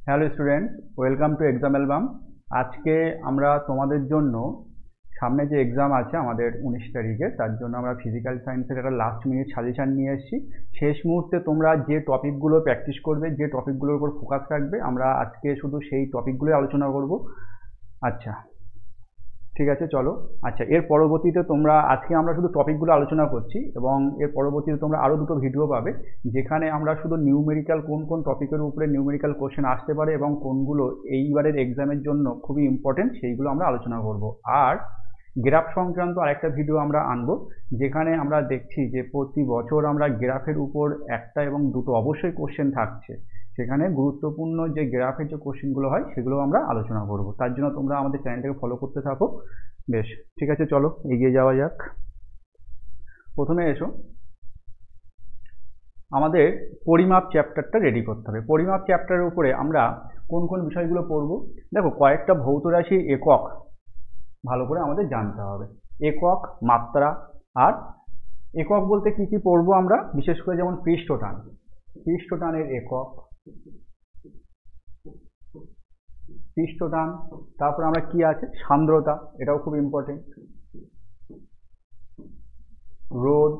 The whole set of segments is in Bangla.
Hello students, welcome to exam album. আজকে আমরা তোমাদের জন্য সামনে যে এক্সাম আছে আমাদের 19 তারিখে, তার জন্য আমরা ফিজিক্যাল সায়েন্সের একটা লাস্ট মিনিট সাজেশান নিয়ে এসেছি। শেষ মুহূর্তে তোমরা যে টপিকগুলো প্র্যাকটিস করবে, যে টপিকগুলোর উপর ফোকাস রাখবে, আমরা আজকে শুধু সেই টপিকগুলোই আলোচনা করব। আচ্ছা, ঠিক আছে, চলো। আচ্ছা, এর পরবর্তীতে তোমরা আজকে আমরা শুধু টপিকগুলো আলোচনা করছি এবং এর পরবর্তীতে তোমরা আরও দুটো ভিডিও পাবে যেখানে আমরা শুধু নিউমেরিক্যাল কোন কোন টপিকের উপরে নিউমেরিক্যাল কোশ্চেন আসতে পারে এবং কোনগুলো এইবারের এক্সামের জন্য খুবই ইম্পর্টেন্ট সেইগুলো আমরা আলোচনা করব। আর গ্রাফ সংক্রান্ত আরেকটা ভিডিও আমরা আনবো যেখানে আমরা দেখছি যে প্রতি বছর আমরা গ্রাফের উপর একটা এবং দুটো অবশ্যই কোশ্চেন থাকছে, সেখানে গুরুত্বপূর্ণ যে গ্রাফের যে কোশ্চেনগুলো হয় সেগুলো আমরা আলোচনা করব। তার জন্য তোমরা আমাদের চ্যানেলটাকে ফলো করতে থাকো। বেশ, ঠিক আছে, চলো এগিয়ে যাওয়া যাক। প্রথমে এসো, আমাদের পরিমাপ চ্যাপ্টারটা রেডি করতে হবে। পরিমাপ চ্যাপ্টারের উপরে আমরা কোন কোন বিষয়গুলো পড়ব? দেখো, কয়েকটা ভৌত রাশির একক ভালো করে আমাদের জানতে হবে। একক, মাত্রা, আর একক বলতে কি কি পড়বো আমরা, বিশেষ করে যেমন পৃষ্ঠটান, পৃষ্ঠটানের একক, পৃষ্ঠটান। তারপর আমরা কি আছে, সান্দ্রতা, এটাও খুব ইম্পর্টেন্ট, রোধ।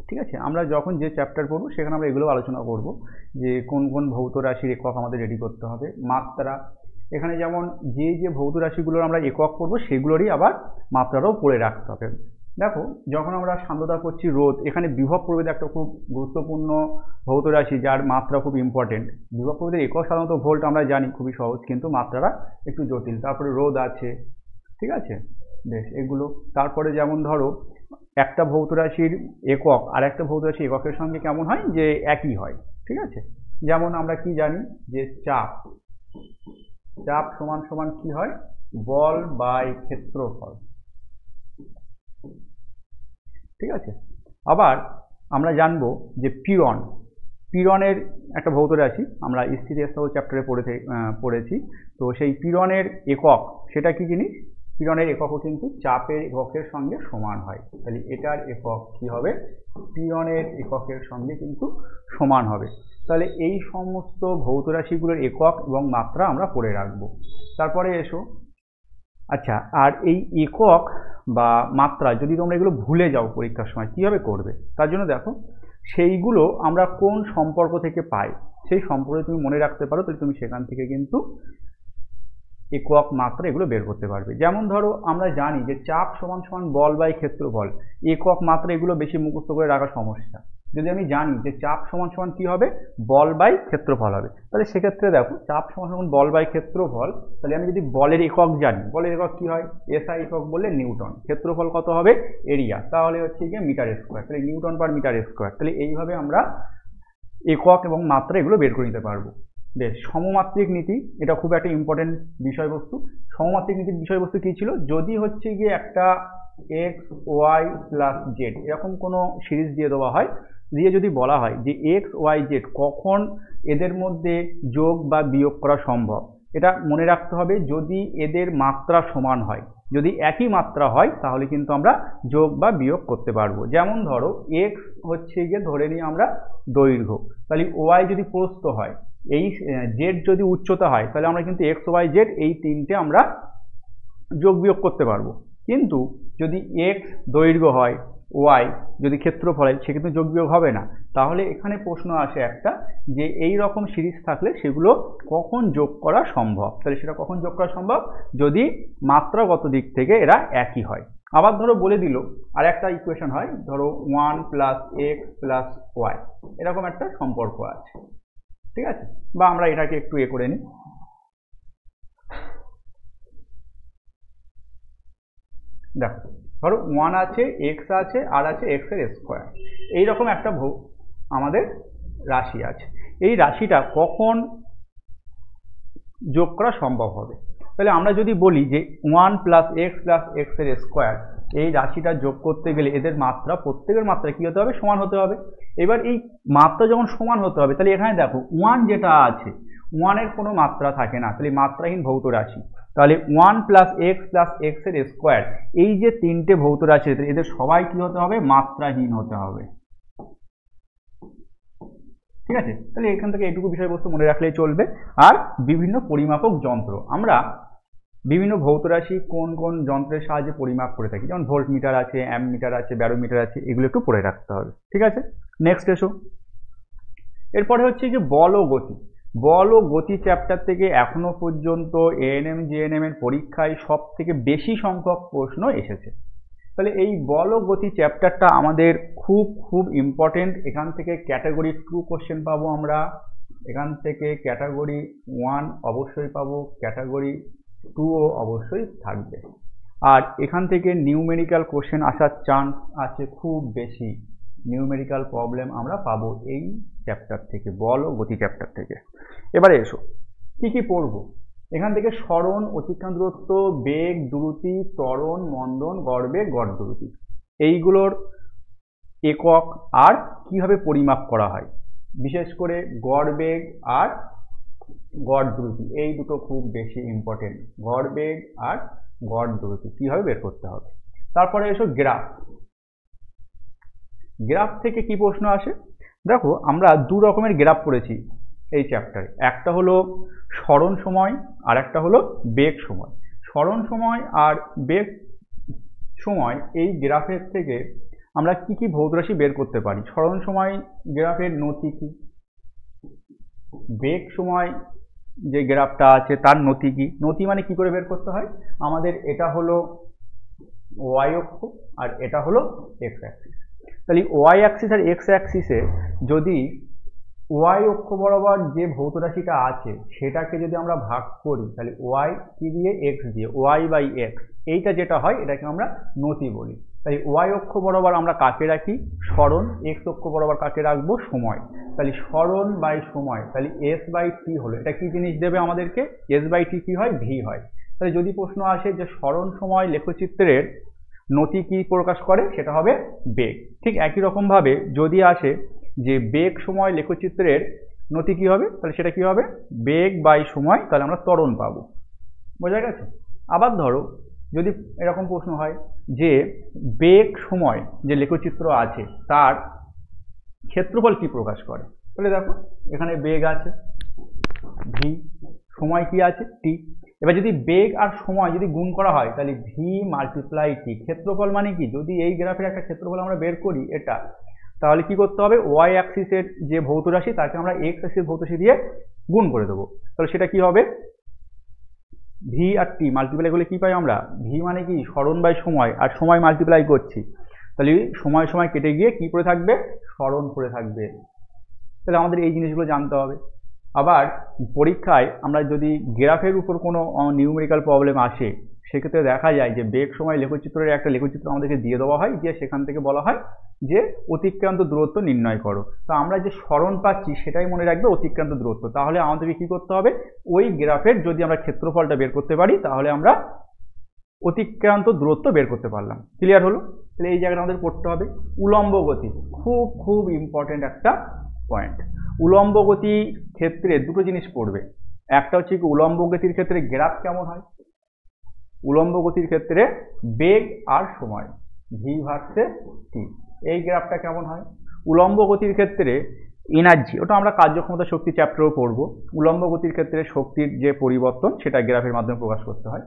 ঠিক আছে, আমরা যখন যে চ্যাপ্টার পড়বো সেখানে আমরা এগুলো আলোচনা করব যে কোন কোন ভৌত রাশির একক আমাদের রেডি করতে হবে। মাত্রা, এখানে যেমন যে যে ভৌত রাশিগুলোর আমরা একক পড়বো সেগুলোরই আবার মাত্রাটাও পড়ে রাখতে হবে। দেখো, যখন আমরা সান্দ্রতা করছি রোধ, এখানে বিভব প্রভেদ একটা খুব গুরুত্বপূর্ণ ভৌত রাশি যার মাত্রা খুব ইম্পর্টেন্ট। বিভব প্রভেদের একক সাধারণত ভোল্ট আমরা জানি, খুবই সহজ, কিন্তু মাত্রাটা একটু জটিল। তারপরে রোধ আছে, ঠিক আছে, বেশ এগুলো। তারপরে যেমন ধরো একটা ভৌত রাশির একক আর একটা ভৌত রাশির এককের সঙ্গে কেমন হয়, যে একই হয়, ঠিক আছে। যেমন আমরা কি জানি যে চাপ, চাপ সমান সমান কি হয়, বল বাই ক্ষেত্রফল, ঠিক আছে। আবার আমরা জানবো যে পীড়ন, পীড়নের একটা ভৌত রাশি আমরা স্থিতিস্থাপক চ্যাপ্টারে পড়েছি। তো সেই পীড়নের একক সেটা কি জিনিস, পীড়নের এককও কিন্তু চাপের এককের সঙ্গে সমান হয়। তাহলে এটার একক কি হবে, পীড়নের এককের সঙ্গে কিন্তু সমান হবে। তাহলে এই সমস্ত ভৌত রাশিগুলোর একক এবং মাত্রা আমরা পড়ে রাখবো। তারপরে এসো, আচ্ছা, আর এই একক বা মাত্রা যদি তোমরা এগুলো ভুলে যাও পরীক্ষার সময় কীভাবে করবে, তার জন্য দেখো সেইগুলো আমরা কোন সম্পর্ক থেকে পাই, সেই সম্পর্কে তুমি মনে রাখতে পারো, তাহলে তুমি সেখান থেকে কিন্তু একক মাত্রা এগুলো বের করতে পারবে। যেমন ধরো আমরা জানি যে চাপ সমান সমান বল বাই ক্ষেত্রফল, একক মাত্রা এগুলো বেশি মুখস্থ করে রাখা সমস্যা। যদি আমি জানি যে চাপ সমান সমান কি হবে, বল বাই ক্ষেত্রফল হবে, তাহলে সেক্ষেত্রে দেখো চাপ সমান সমান বল বাই ক্ষেত্রফল, তাহলে আমি যদি বলের একক জানি, বলের একক কি হয়, এসআই একক বললে নিউটন, ক্ষেত্রফল কত হবে, এরিয়া, তাহলে হচ্ছে গিয়ে মিটার স্কোয়ার, তাহলে নিউটন পার মিটার স্কোয়ার। তাহলে এইভাবে আমরা একক এবং মাত্রা এগুলো বের করে নিতে পারবো। বেশ, সমমাত্রিক নীতি, এটা খুব একটা ইম্পর্টেন্ট বিষয়বস্তু। সমমাত্রিক নীতির বিষয়বস্তু কী ছিল, যদি হচ্ছে গিয়ে একটা এক্স ওয়াই প্লাস জেড এরকম কোনো সিরিজ দিয়ে দেওয়া হয়, দিয়ে যদি বলা হয় যে এক্স ওয়াই জেড কখন এদের মধ্যে যোগ বা বিয়োগ করা সম্ভব, এটা মনে রাখতে হবে যদি এদের মাত্রা সমান হয়। যদি একই মাত্রা হয় তাহলে কিন্তু আমরা যোগ বা বিয়োগ করতে পারবো। যেমন ধরো এক্স হচ্ছে গিয়ে ধরে নিই আমরা দৈর্ঘ্য, তাহলে ওয়াই যদি প্রস্থ হয়, এই জেড যদি উচ্চতা হয়, তাহলে আমরা কিন্তু এক্স ওয়াই জেড এই তিনটে আমরা যোগ বিয়োগ করতে পারবো। কিন্তু যদি এক্স দৈর্ঘ্য হয়, ওয়াই যদি ক্ষেত্রফল হয়, সেক্ষেত্রে যোগ বিয়োগ হবে না। তাহলে এখানে প্রশ্ন আসে একটা, যে এই রকম সিরিজ থাকলে সেগুলো কখন যোগ করা সম্ভব, তাহলে সেটা কখন যোগ করা সম্ভব, যদি মাত্রাগত দিক থেকে এরা একই হয়। আবার ধরো বলে দিল আর একটা ইকুয়েশন হয়, ধরো 1 প্লাস এক্স প্লাস ওয়াই, এরকম একটা সম্পর্ক আছে, ঠিক আছে। বা আমরা এটাকে একটু করে নিই, দেখো ধরো 1 আছে, এক্স আছে, আর আছে এক্স এর স্কোয়ার, এইরকম একটা আমাদের রাশি আছে। এই রাশিটা কখন যোগ করা সম্ভব হবে, তাহলে আমরা যদি বলি যে 1 প্লাস এক্স এর স্কোয়ার, এই রাশিটা যোগ করতে গেলে এদের মাত্রা, প্রত্যেকের মাত্রা কি হতে হবে, সমান হতে হবে। এবার এই মাত্রা যখন সমান হতে হবে, তাহলে এখানে দেখো 1 যেটা আছে, 1 এর কোনো মাত্রা থাকে না, তাহলে মাত্রাহীন ভৌত রাশি। তাহলে 1 প্লাস এক্স এর স্কোয়ার, এই যে তিনটে ভৌত রাশি এদের সবাই কি হতে হবে, মাত্রাহীন হতে হবে, ঠিক আছে, তাহলে এখান থেকে এইটুকু বিষয়বস্তু মনে রাখলেই চলবে। আর বিভিন্ন পরিমাপক যন্ত্র, আমরা বিভিন্ন ভৌত রাশি কোন কোন যন্ত্রের সাহায্যে পরিমাপ করে থাকি, যেমন ভোল্ট মিটার আছে, অ্যাম্প মিটার আছে, ব্যারোমিটার আছে, এগুলো একটু পড়ে রাখতে হবে। ঠিক আছে, নেক্সট এসো। এরপরে হচ্ছে যে বল ও গতি। বল ও গতি চ্যাপ্টার থেকে এখনো পর্যন্ত এএনএম জিএনএম এর পরীক্ষায় সব থেকে বেশি সংখ্যক প্রশ্ন এসেছে। তাহলে এই বল ও গতি চ্যাপ্টারটা আমাদের খুব খুব ইম্পর্টেন্ট। এখান থেকে ক্যাটাগরি 2 কোশ্চেন পাবো আমরা, এখান থেকে ক্যাটাগরি 1 অবশ্যই পাবো, ক্যাটাগরি 2ও অবশ্যই থাকবে। আর এখান থেকে নিউমেরিক্যাল কোশ্চেন আসার চান্স আছে খুব বেশি। নিউমেরিক্যাল প্রবলেম আমরা পাবো এই চ্যাপ্টার থেকে, বল ও গতি চ্যাপ্টার থেকে। এবারে এসো কি কি পড়বো। এখান থেকে সরণ, অতিক্রান্ত দূরত্ব, বেগ, দ্রুতি, ত্বরণ, মন্দন, গড়বেগ, গড় দ্রুতি, এইগুলোর একক আর কিভাবে পরিমাপ করা হয়, বিশেষ করে গড়বেগ আর গড় দ্রুতি, এই দুটো খুব বেশি ইম্পর্টেন্ট। গড়বেগ আর গড় দ্রুতি কিভাবে বের করতে হবে। তারপরে এসো গ্রাফ। গ্রাফ থেকে কি প্রশ্ন আসে, দেখো আমরা দু রকমের গ্রাফ পড়েছি এই চ্যাপ্টারে, একটা হলো সরণ সময় আর একটা হলো বেগ সময়। সরণ সময় আর বেগ সময় এই গ্রাফের থেকে আমরা কি কি ভৌত রাশি বের করতে পারি। সরণ সময় গ্রাফের নতি কি, বেগ সময় যে গ্রাফটা আছে তার নতি কি। নতি মানে কি করে বের করতে হয়, আমাদের এটা হলো ওয়াই অক্ষ আর এটা হলো এক্স অ্যাক্সিস। তাহলে ওয়াই অ্যাক্সিস আর এক্স অ্যাক্সিসে যদি ওয়াই অক্ষ বরাবর যে ভৌত রাশিটা আছে সেটাকে যদি আমরা ভাগ করি, তাহলে ওয়াই কি দিয়ে, এক্স দিয়ে, ওয়াই বাই এক্স, এইটা যেটা হয় এটাকে আমরা নতি বলি। তাই ওয়াই অক্ষ বরাবর আমরা কাকে রাখি, সরণ, এক্স অক্ষ বরাবর কাকে রাখবো, সময়। তাহলে সরণ বাই সময়, তাহলে এস বাই টি হলো, এটা কি জিনিস দেবে আমাদেরকে, এস বাই টি কি হয়, ভি হয়। তাহলে যদি প্রশ্ন আসে যে সরণ সময় লেখচিত্রের নতি কি প্রকাশ করে, সেটা হবে বেগ। ঠিক একই রকম ভাবে যদি আসে যে বেগ সময় লেখচিত্রের নতি কি হবে, তাহলে সেটা কি হবে, বেগ বাই সময়, তাহলে আমরা ত্বরণ পাবো। বোঝা গেছে। আবার ধরো যদি এরকম প্রশ্ন হয় যে বেগ সময় যে লেখচিত্র আছে তার ক্ষেত্রফল কি প্রকাশ করে, তাহলে দেখো এখানে বেগ আছে ভি, সময় কি আছে টি। এবার যদি বেগ আর সময় যদি গুণ করা হয় তাহলে ভি মাল্টিপ্লাই টি। ক্ষেত্রফল মানে কি, যদি এই গ্রাফের একটা ক্ষেত্রফল আমরা বের করি এটা, তাহলে কি করতে হবে, ওয়াই অ্যাক্সিসের যে ভৌত রাশি তাকে আমরা এক্স অ্যাক্সিস ভৌত রাশি দিয়ে গুণ করে দেবো। তাহলে সেটা কি হবে, ভি আর টি মাল্টিপ্লাই করলে কি পাই আমরা, ভি মানে কি সরণ বাই সময়, আর সময় মাল্টিপ্লাই করছি, তাহলে সময় সময় কেটে গিয়ে কি পড়ে থাকবে, সরণ পড়ে থাকবে। তাহলে আমাদের এই জিনিসগুলো জানতে হবে। আবার পরীক্ষায় আমরা যদি গ্রাফের উপর কোনো নিউমেরিক্যাল প্রবলেম আসে, সেক্ষেত্রে দেখা যায় যে বেগ সময় লেখচিত্রের একটা লেখচিত্র আমাদেরকে দিয়ে দেওয়া হয়, যে সেখান থেকে বলা হয় যে অতিক্রান্ত দূরত্ব নির্ণয় করো। তো আমরা যে সরণ পাচ্ছি সেটাই মনে রাখবে অতিক্রান্ত দূরত্ব। তাহলে আমাদেরকে কি করতে হবে, ওই গ্রাফের যদি আমরা ক্ষেত্রফলটা বের করতে পারি তাহলে আমরা অতিক্রান্ত দূরত্ব বের করতে পারলাম। ক্লিয়ার হলো। তাহলে এই জায়গাটা আমাদের পড়তে হবে। উলম্ব গতি খুব খুব ইম্পর্টেন্ট একটা পয়েন্ট। উলম্ব গতি ক্ষেত্রে দুটো জিনিস পড়বে, একটা হচ্ছে কি উলম্ব গতির ক্ষেত্রে গ্রাফ কেমন হয়, উলম্ব গতির ক্ষেত্রে বেগ আর সময় ভি ভার্সেস টি, এই গ্রাফটা কেমন হয়। উলম্ব গতির ক্ষেত্রে এনার্জি, ওটা আমরা কার্যক্ষমতা শক্তি চ্যাপ্টারও পড়বো। উলম্ব গতির ক্ষেত্রে শক্তির যে পরিবর্তন সেটা গ্রাফের মাধ্যমে প্রকাশ করতে হয়,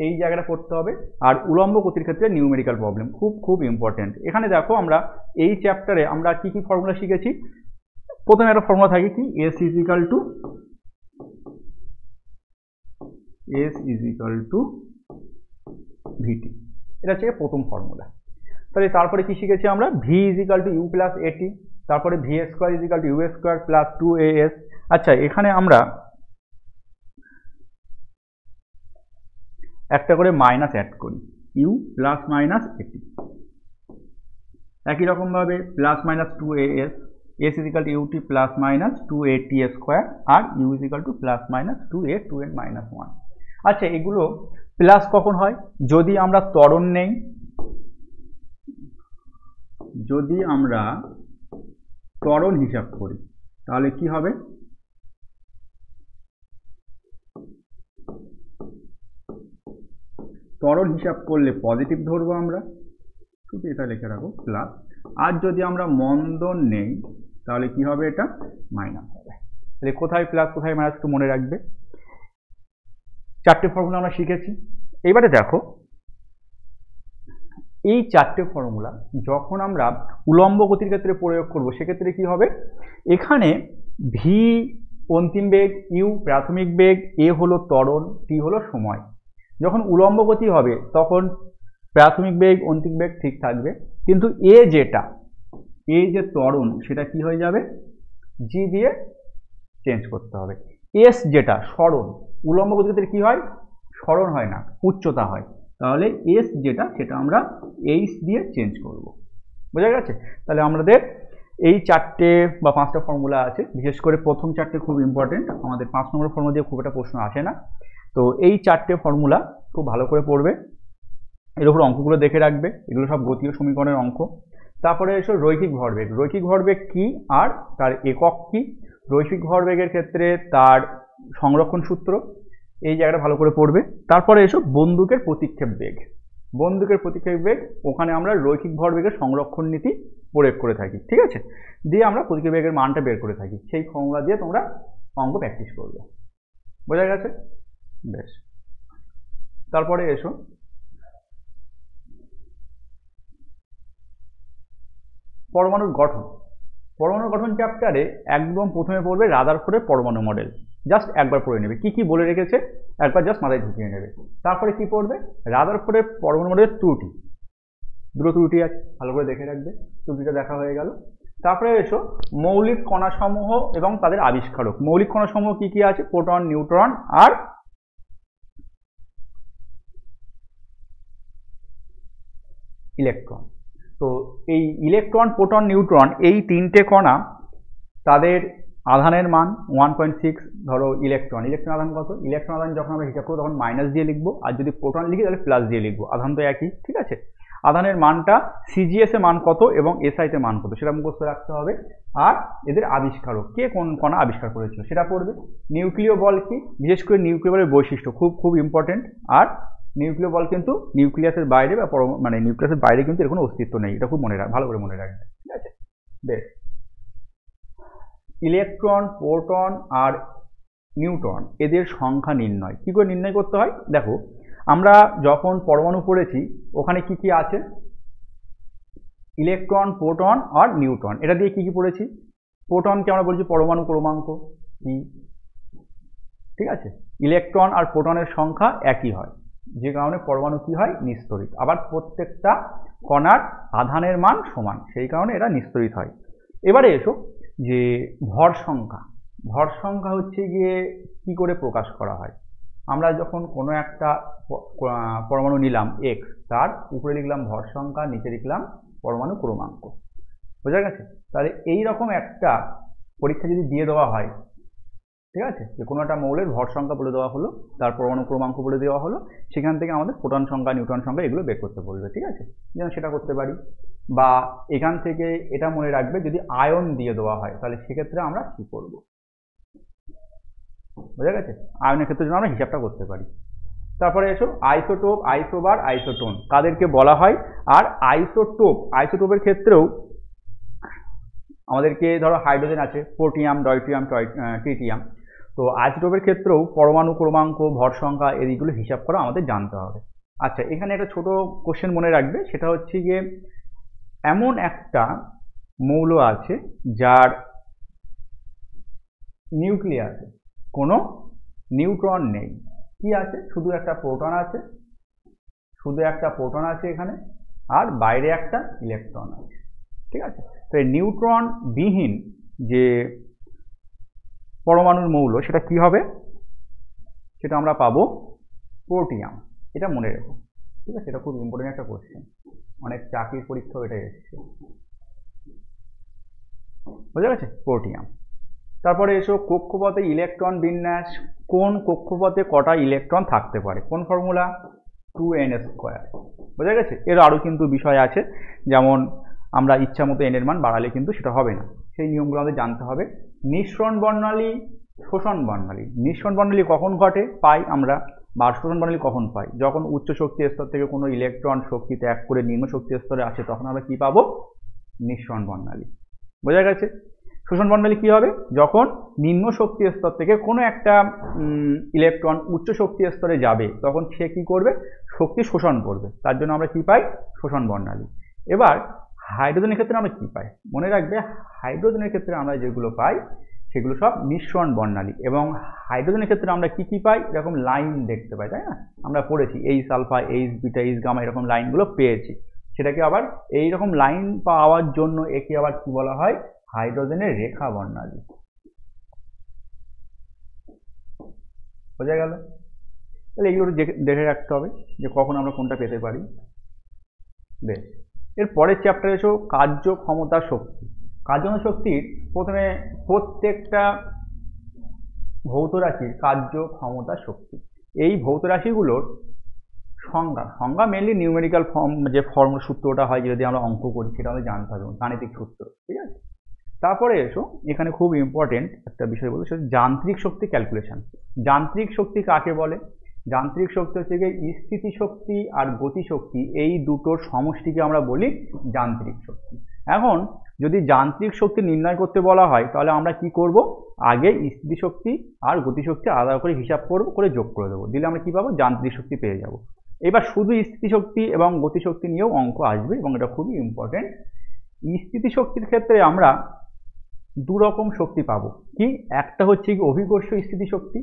এই জায়গাটা পড়তে হবে। আর উলম্ব গতির ক্ষেত্রে নিউমেরিক্যাল প্রবলেম খুব খুব ইম্পর্টেন্ট। এখানে দেখো আমরা এই চ্যাপ্টারে আমরা কি কি ফর্মুলা শিখেছি। প্রথমে একটা ফর্মুলা থাকে কি, s is equal to v t, এটা হচ্ছে প্রথম ফর্মুলা। তাহলে তারপরে কি শিখেছি আমরা, v is equal to u plus a t, তারপরে v square is equal to u square plus 2as। আচ্ছা, এখানে আমরা একটা করে মাইনাস অ্যাড করি, ইউ প্লাস মাইনাস এটি। একই রকমভাবে plus minus 2as, s is equal to u t plus minus 2at square, আর u is equal to plus minus 2a 2n minus 1। আচ্ছা, এগুলো প্লাস কখন হয়, যদি আমরা ত্বরণ নেই, যদি আমরা ত্বরণ হিসাব করি তাহলে কি হবে, ত্বরণ হিসাব করলে পজিটিভ ধরবো আমরা, শুধু এটা লিখে রাখো প্লাস। আর যদি আমরা মন্দন নেই তাহলে কি হবে, এটা মাইনাস হবে। তাহলে কোথায় প্লাস কোথায় মাইনাস একটু মনে রাখবে। চারটে ফর্মুলা আমরা শিখেছি। এবারে দেখো এই চারটে ফর্মুলা যখন আমরা উলম্ব গতির ক্ষেত্রে প্রয়োগ করব সেক্ষেত্রে কি হবে, এখানে ভি অন্তিম বেগ, ইউ প্রাথমিক বেগ, এ হলো ত্বরণ, টি হলো সময়। যখন উলম্ব গতি হবে তখন প্রাথমিক বেগ অন্তিম বেগ ঠিক থাকবে, কিন্তু এ যে ত্বরণ সেটা কি হয়ে যাবে, জি দিয়ে চেঞ্জ করতে হবে। এস যেটা সরণ, উলম্ব গতিতে কি হয়, সরণ হয় না, উচ্চতা হয়, তাহলে এস যেটা সেটা আমরা এইচ দিয়ে চেঞ্জ করব। বোঝা গেছে? তাহলে আমাদের এই চারটে বা পাঁচটা ফর্মুলা আছে, বিশেষ করে প্রথম চারটে খুব ইম্পর্টেন্ট, আমাদের 5 নম্বর ফর্মুলা দিয়ে খুব একটা প্রশ্ন আসে না। তো এই চারটে ফর্মুলা খুব ভালো করে পড়বে, এর উপর অঙ্কগুলো দেখে রাখবে, এগুলো সব গতীয় সমীকরণের অঙ্ক। তারপরে এসো রৈখিক ভরবেগ। রৈখিক ভরবেগ কি আর তার একক কি, রৈখিক ভরবেগের ক্ষেত্রে তার সংরক্ষণ সূত্র, এই জায়গাটা ভালো করে পড়বে। তারপরে এসো বন্দুকের প্রতিক্ষেপ বেগ। বন্দুকের প্রতিক্ষেপ বেগ, ওখানে আমরা রৈখিক ভরবেগের সংরক্ষণ নীতি প্রয়োগ করে থাকি, ঠিক আছে, দিয়ে আমরা প্রতিক্ষেপ বেগের মানটা বের করে থাকি, সেই ফর্মুলা দিয়ে তোমরা অঙ্ক প্র্যাকটিস করবে। বোঝা গেছে? বেশ, তারপরে এসো পরমাণুর গঠন। পরমাণুর গঠন চ্যাপ্টারে একদম প্রথমে পড়বে রাদারফোর্ডের পরমাণু মডেল, জাস্ট একবার পড়ে নেবে, কি কি বলে রেখেছে একবার জাস্ট মাথায় ঢুকিয়ে নেবে। তারপরে কি পড়বে, রাদারফোর্ডের পরমাণু মডেলের ত্রুটি, দুটো ত্রুটি আছে, ভালো করে দেখে রাখবে, ত্রুটিটা দেখা হয়ে গেল। তারপরে এসো মৌলিক কণাসমূহ এবং তাদের আবিষ্কারক। মৌলিক কণাসমূহ কি কি আছে, প্রোটন, নিউট্রন আর ইলেকট্রন। তো এই ইলেকট্রন, প্রোটন, নিউট্রন এই তিনটে কণা, তাদের আধানের মান 1.6। ধরো ইলেকট্রন আধান কত, ইলেকট্রন আধান যখন আমরা হিসাব করবো তখন মাইনাস দিয়ে লিখবো, আর যদি প্রোটন লিখি তাহলে প্লাস দিয়ে লিখবো, আধান তো একই, ঠিক আছে। আধানের মানটা সিজিএস এ মান কত এবং এসআই তে মান কত সেটা মুখস্থ রাখতে হবে। আর এদের আবিষ্কারক, কে কোন কণা আবিষ্কার করেছিল সেটা পড়বে। নিউক্লিয় বল কি, বিশেষ করে নিউক্লিয় বলের বৈশিষ্ট্য খুব খুব ইম্পর্টেন্ট। আর নিউক্লিয় বল কিন্তু নিউক্লিয়াসের বাইরে বা মানে নিউক্লিয়াসের বাইরে কিন্তু এর কোনো অস্তিত্ব নেই, এটা খুব ভালো করে মনে রাখবে, ঠিক আছে। বেশ, ইলেকট্রন, প্রোটন আর নিউট্রন এদের সংখ্যা নির্ণয় কি করে নির্ণয় করতে হয়, দেখো আমরা যখন পরমাণু পড়েছি ওখানে কি কি আছে, ইলেকট্রন, প্রোটন আর নিউট্রন, এটা দিয়ে কি কি পড়েছি, প্রোটনকে আমরা বলছি পরমাণু ক্রমাঙ্ক কি, ঠিক আছে। ইলেকট্রন আর প্রোটনের সংখ্যা একই হয়, যে কারণে পরমাণু কি হয়, নিস্তরিত। আবার প্রত্যেকটা কণার আধানের মান সমান, সেই কারণে এরা নিস্তরিত হয়। এবারে এসো যে ভর সংখ্যা হচ্ছে গিয়ে কি করে প্রকাশ করা হয়। আমরা যখন কোনো একটা পরমাণু নিলাম এক্স, তার উপরে লিখলাম ভর সংখ্যা, নিচে লিখলাম পরমাণু ক্রমাঙ্ক। বোঝা গেছে? তাহলে এই রকম একটা পরীক্ষা যদি দিয়ে দেওয়া হয়, ঠিক আছে, যে কোনো একটা মৌলের ভর সংখ্যা বলে দেওয়া হলো, তার পরমাণু ক্রমাঙ্ক বলে দেওয়া হলো, সেখান থেকে আমাদের প্রোটন সংখ্যা, নিউট্রন সংখ্যা এগুলো বের করতে বলবে, ঠিক আছে, যেন সেটা করতে পারি। বা এখান থেকে এটা মনে রাখবে, যদি আয়ন দিয়ে দেওয়া হয় তাহলে সেক্ষেত্রে আমরা কি করব। বোঝা গেছে? আয়নের ক্ষেত্রে যেন আমরা হিসাবটা করতে পারি। তারপরে এসো আইসোটোপ, আইসোবার, আইসোটোন কাদেরকে বলা হয়। আর আইসোটোপের ক্ষেত্রেও আমাদেরকে, ধরো হাইড্রোজেন আছে, প্রোটিয়াম, ডয়টিয়াম, ট্রিটিয়াম, তো আইসোটোপের ক্ষেত্রেও পরমাণু ক্রমাঙ্ক, ভর সংখ্যা এইগুলো হিসাব করা আমাদের জানতে হবে। আচ্ছা, এখানে একটা ছোট কোশ্চেন মনে রাখবে, সেটা হচ্ছে গিয়ে এমন একটা মৌল আছে যার নিউক্লিয়াসে কোনো নিউট্রন নেই, কি আছে, শুধু একটা প্রোটন আছে, এখানে, আর বাইরে একটা ইলেকট্রন আছে, ঠিক আছে। তো এই নিউট্রন বিহীন যে পরমাণুর মৌল সেটা কি হবে, সেটা আমরা পাবো প্রোটিয়াম, এটা মনে রেখো, ঠিক আছে। এটা খুব ইম্পর্টেন্ট একটা কোশ্চেন, অনেক চাকরির পরীক্ষাও এটা এসেছে, বুঝা গেছে, প্রোটিয়াম। তারপরে এসো কক্ষপথে ইলেকট্রন বিন্যাস, কোন কক্ষপথে কটা ইলেকট্রন থাকতে পারে, কোন ফর্মুলা, 2n², বোঝা গেছে। এর আরও কিন্তু বিষয় আছে, যেমন আমরা ইচ্ছা মতো n এর মান বাড়ালে কিন্তু সেটা হবে না, সেই নিয়মগুলো আমাদের জানতে হবে। নিঃসরণ বর্ণালী, শোষণ বর্ণালী। নিঃসরণ বর্ণালী কখন ঘটে পাই আমরা, বা শোষণ বর্ণালী কখন পাই, যখন উচ্চ শক্তি স্তর থেকে কোনো ইলেকট্রন শক্তি ত্যাগ করে নিম্ন শক্তি স্তরে আসে, তখন আমরা কি পাবো, নিঃসরণ বর্ণালী, বোঝা গেছে। শোষণ বর্ণালী কি হবে? যখন নিম্ন শক্তি স্তর থেকে কোনো একটা ইলেকট্রন উচ্চ শক্তি স্তরে যাবে তখন সে কি করবে? শক্তি শোষণ করবে। তার জন্য আমরা কি পাই? শোষণ বর্ণালী। এবার হাইড্রোজেনের ক্ষেত্রে আমরা কি পাই? মনে রাখবে, হাইড্রোজেনের ক্ষেত্রে আমরা যেগুলো পাই সেগুলো সব মিশ্রণ বর্ণালী। এবং হাইড্রোজেনের ক্ষেত্রে আমরা কি কি পাই? এরকম লাইন দেখতে পাই, তাই না? আমরা পড়েছি H alpha, H beta, H gamma, এরকম লাইনগুলো পেয়েছি। সেটাকে আবার এইরকম লাইন পাওয়ার জন্য একে আবার কি বলা হয়? হাইড্রোজেনের রেখা বর্ণালী। বোঝা গেল? তাহলে এইগুলো দেখে রাখতে হবে যে কখন আমরা কোনটা পেতে পারি। বেশ, এর পরের চ্যাপ্টারে এসো কার্য ক্ষমতা শক্তি। কার্যক্ষমতা শক্তির প্রথমে প্রত্যেকটা ভৌত রাশির কার্য ক্ষমতা শক্তি, এই ভৌত রাশিগুলোর সংজ্ঞা মেনলি নিউমেরিক্যাল ফর্ম, যে সূত্রটা হয় যদি আমরা অঙ্ক করি সেটা আমাদের জানতে হবে, গাণিতিক সূত্র। ঠিক আছে, তারপরে এসো এখানে খুব ইম্পর্টেন্ট একটা বিষয় বলতে, সেটা যান্ত্রিক শক্তি ক্যালকুলেশন। যান্ত্রিক শক্তি কাকে বলে? যান্ত্রিক শক্তি হচ্ছে গিয়ে স্থিতি শক্তি আর গতি শক্তি, এই দুটোর সমষ্টিকে আমরা বলি যান্ত্রিক শক্তি। এখন যদি যান্ত্রিক শক্তি নির্ণয় করতে বলা হয় তাহলে আমরা কি করব? আগে স্থিতি শক্তি আর গতি শক্তি আলাদা করে হিসাব করব, করে যোগ করে দেবো, দিলে আমরা কি পাবো? যান্ত্রিক শক্তি পেয়ে যাব। এবার শুধু স্থিতি শক্তি এবং গতি শক্তি নিয়েও অঙ্ক আসবে এবং এটা খুবই ইম্পর্টেন্ট। স্থিতি শক্তির ক্ষেত্রে আমরা দু রকম শক্তি পাবো। কি? একটা হচ্ছে কি অভিকর্ষ স্থিতি শক্তি,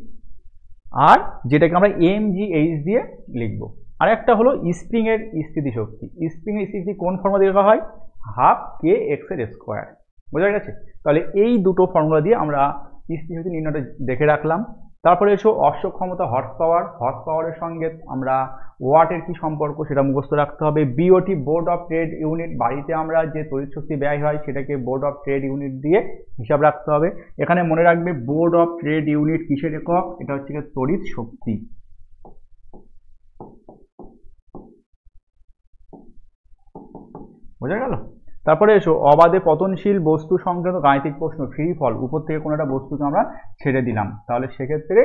আর যেটাকে আমরা mgh দিয়ে লিখব। আর একটা হলো স্প্রিং এর স্থিতি শক্তি। স্প্রিং এর স্থিতি কোন ফর্মুলা দিয়ে লেখা হয়? হাফ কে এক্স এর স্কোয়ার। বোঝা গেছে? তাহলে এই দুটো ফর্মুলা দিয়ে আমরা স্থিতি শক্তি নির্ণয়টা দেখে রাখলাম। তারপরে এসো অশ্ব ক্ষমতা, হর্স পাওয়ার। হর্স পাওয়ারের সঙ্গে আমরা ওয়াটের কি সম্পর্ক সেটা মুখস্থ রাখতে হবে। BOT, board of trade unit, বাড়িতে আমরা যে তড়িৎ শক্তি ব্যয় হয় সেটাকে বোর্ড অফ ট্রেড ইউনিট দিয়ে হিসাব রাখতে হবে। এখানে মনে রাখবে বোর্ড অফ ট্রেড ইউনিট কিসের একক? এটা হচ্ছে তড়িৎ শক্তি। বোঝা গেল? তারপরে এসো অবাধে পতনশীল বস্তু সংক্রান্ত গাণিতিক প্রশ্ন, ফ্রি ফল। উপর থেকে কোনো একটা বস্তুকে আমরা ছেড়ে দিলাম, তাহলে সেক্ষেত্রে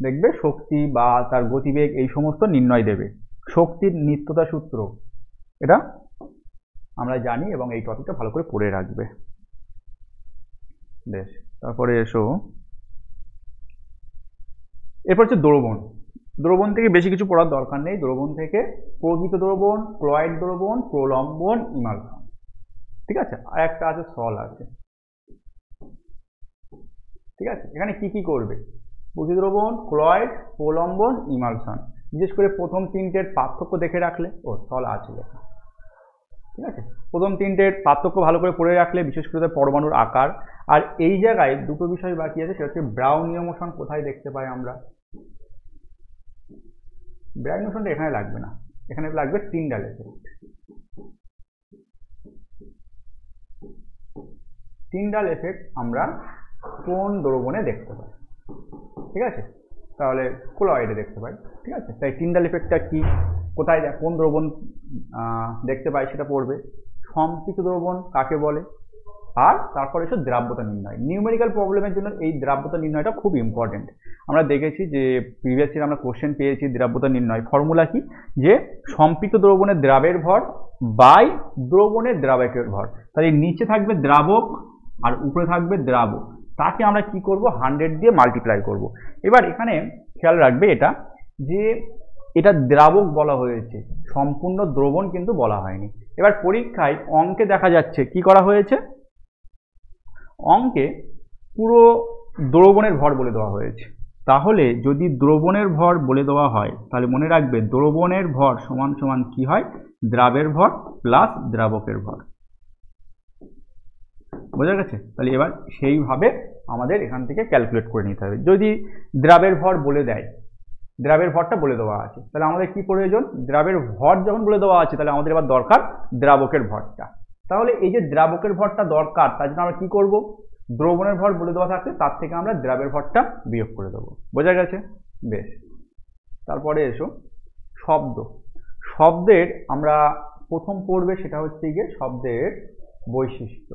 দেখবে শক্তি বা তার গতিবেগ এই সমস্ত নির্ণয় দেবে। শক্তির নিত্যতা সূত্র এটা আমরা জানি এবং এই টপিকটা ভালো করে পড়ে রাখবে। বেশ, তারপরে এসো এরপর হচ্ছে দ্রবণ। দ্রবণ থেকে বেশি কিছু পড়ার দরকার নেই। দ্রবণ থেকে প্রকৃত দ্রবণ, ক্লয়েড দ্রবণ, প্রলম্বন, ইমালশন। ঠিক আছে, আর একটা আছে সল আছে। ঠিক আছে, এখানে কি কি করবে? প্রকৃত দ্রবণ, ক্লয়েড, প্রলম্বন, ইমালশন। বিশেষ করে প্রথম তিনটের পার্থক্য দেখে রাখলে, সল আছে লেখা। ঠিক আছে, প্রথম তিনটের পার্থক্য ভালো করে পড়ে রাখলে, বিশেষ করে পরমাণুর আকার। আর এই জায়গায় দুটো বিষয় বাকি আছে, সেটা হচ্ছে ব্রাউনীয় মোশন। কোথায় দেখতে পাই আমরা? ব্রাউনীয় মোশনটা এখানে লাগবে না, এখানে লাগবে টিন্ডাল এফেক্ট। টিন্ডাল এফেক্ট আমরা কোন দ্রবণে দেখতে পাই? ঠিক আছে, তাহলে ক্লোরাইডে দেখতে পাই। ঠিক আছে, তাই টিন্ডাল এফেক্টটা কি, কোথায়, কোন দ্রবণ দেখতে পাই সেটা পড়বে। সম্পৃক্ত দ্রবণ কাকে বলে? আর তারপরে এসে দ্রাব্যতা নির্ণয়। নিউমেরিক্যাল প্রবলেমের জন্য এই দ্রাব্যতা নির্ণয়টা খুব ইম্পর্টেন্ট। আমরা দেখেছি যে প্রিভিয়াস ইয়ার আমরা কোশ্চেন পেয়েছি দ্রাব্যতা নির্ণয় ফর্মুলা কি, যে সম্পৃক্ত দ্রবণের দ্রাবের ভর বাই দ্রবণের দ্রাবকের ভর। তাহলে নিচে থাকবে দ্রাবক আর উপরে থাকবে দ্রাবক, তাকে আমরা কি করব? 100 দিয়ে মাল্টিপ্লাই করব। এবার এখানে খেয়াল রাখবে এটা, যে এটা দ্রাবক বলা হয়েছে, সম্পূর্ণ দ্রবণ কিন্তু বলা হয়নি। এবার পরীক্ষায় অঙ্কে দেখা যাচ্ছে কি করা হয়েছে, অঙ্কে পুরো দ্রবণের ভর বলে দেওয়া হয়েছে। তাহলে যদি দ্রবণের ভর বলে দেওয়া হয় তাহলে মনে রাখবে দ্রবণের ভর সমান সমান কি হয়? দ্রাবের ভর প্লাস দ্রাবকের ভর। বোঝা গেছে? তাহলে এবার সেইভাবে আমাদের এখান থেকে ক্যালকুলেট করে নিতে হবে। যদি দ্রাবের ভর বলে দেয়, দ্রাবের ভরটা বলে দেওয়া আছে, তাহলে আমাদের কি প্রয়োজন? দ্রাবের ভর যখন বলে দেওয়া আছে তাহলে আমাদের এবার দরকার দ্রাবকের ভরটা। তাহলে এই যে দ্রাবকের ভরটা দরকার, তার জন্য আমরা কি করব? দ্রবণের ভর বলে দেওয়া থাকলে তার থেকে আমরা দ্রাবের ভরটা বিয়োগ করে দেবো। বোঝা গেছে? বেশ, তারপরে এসো শব্দ। শব্দের আমরা প্রথম পড়বে সেটা হচ্ছে গিয়ে শব্দের বৈশিষ্ট্য।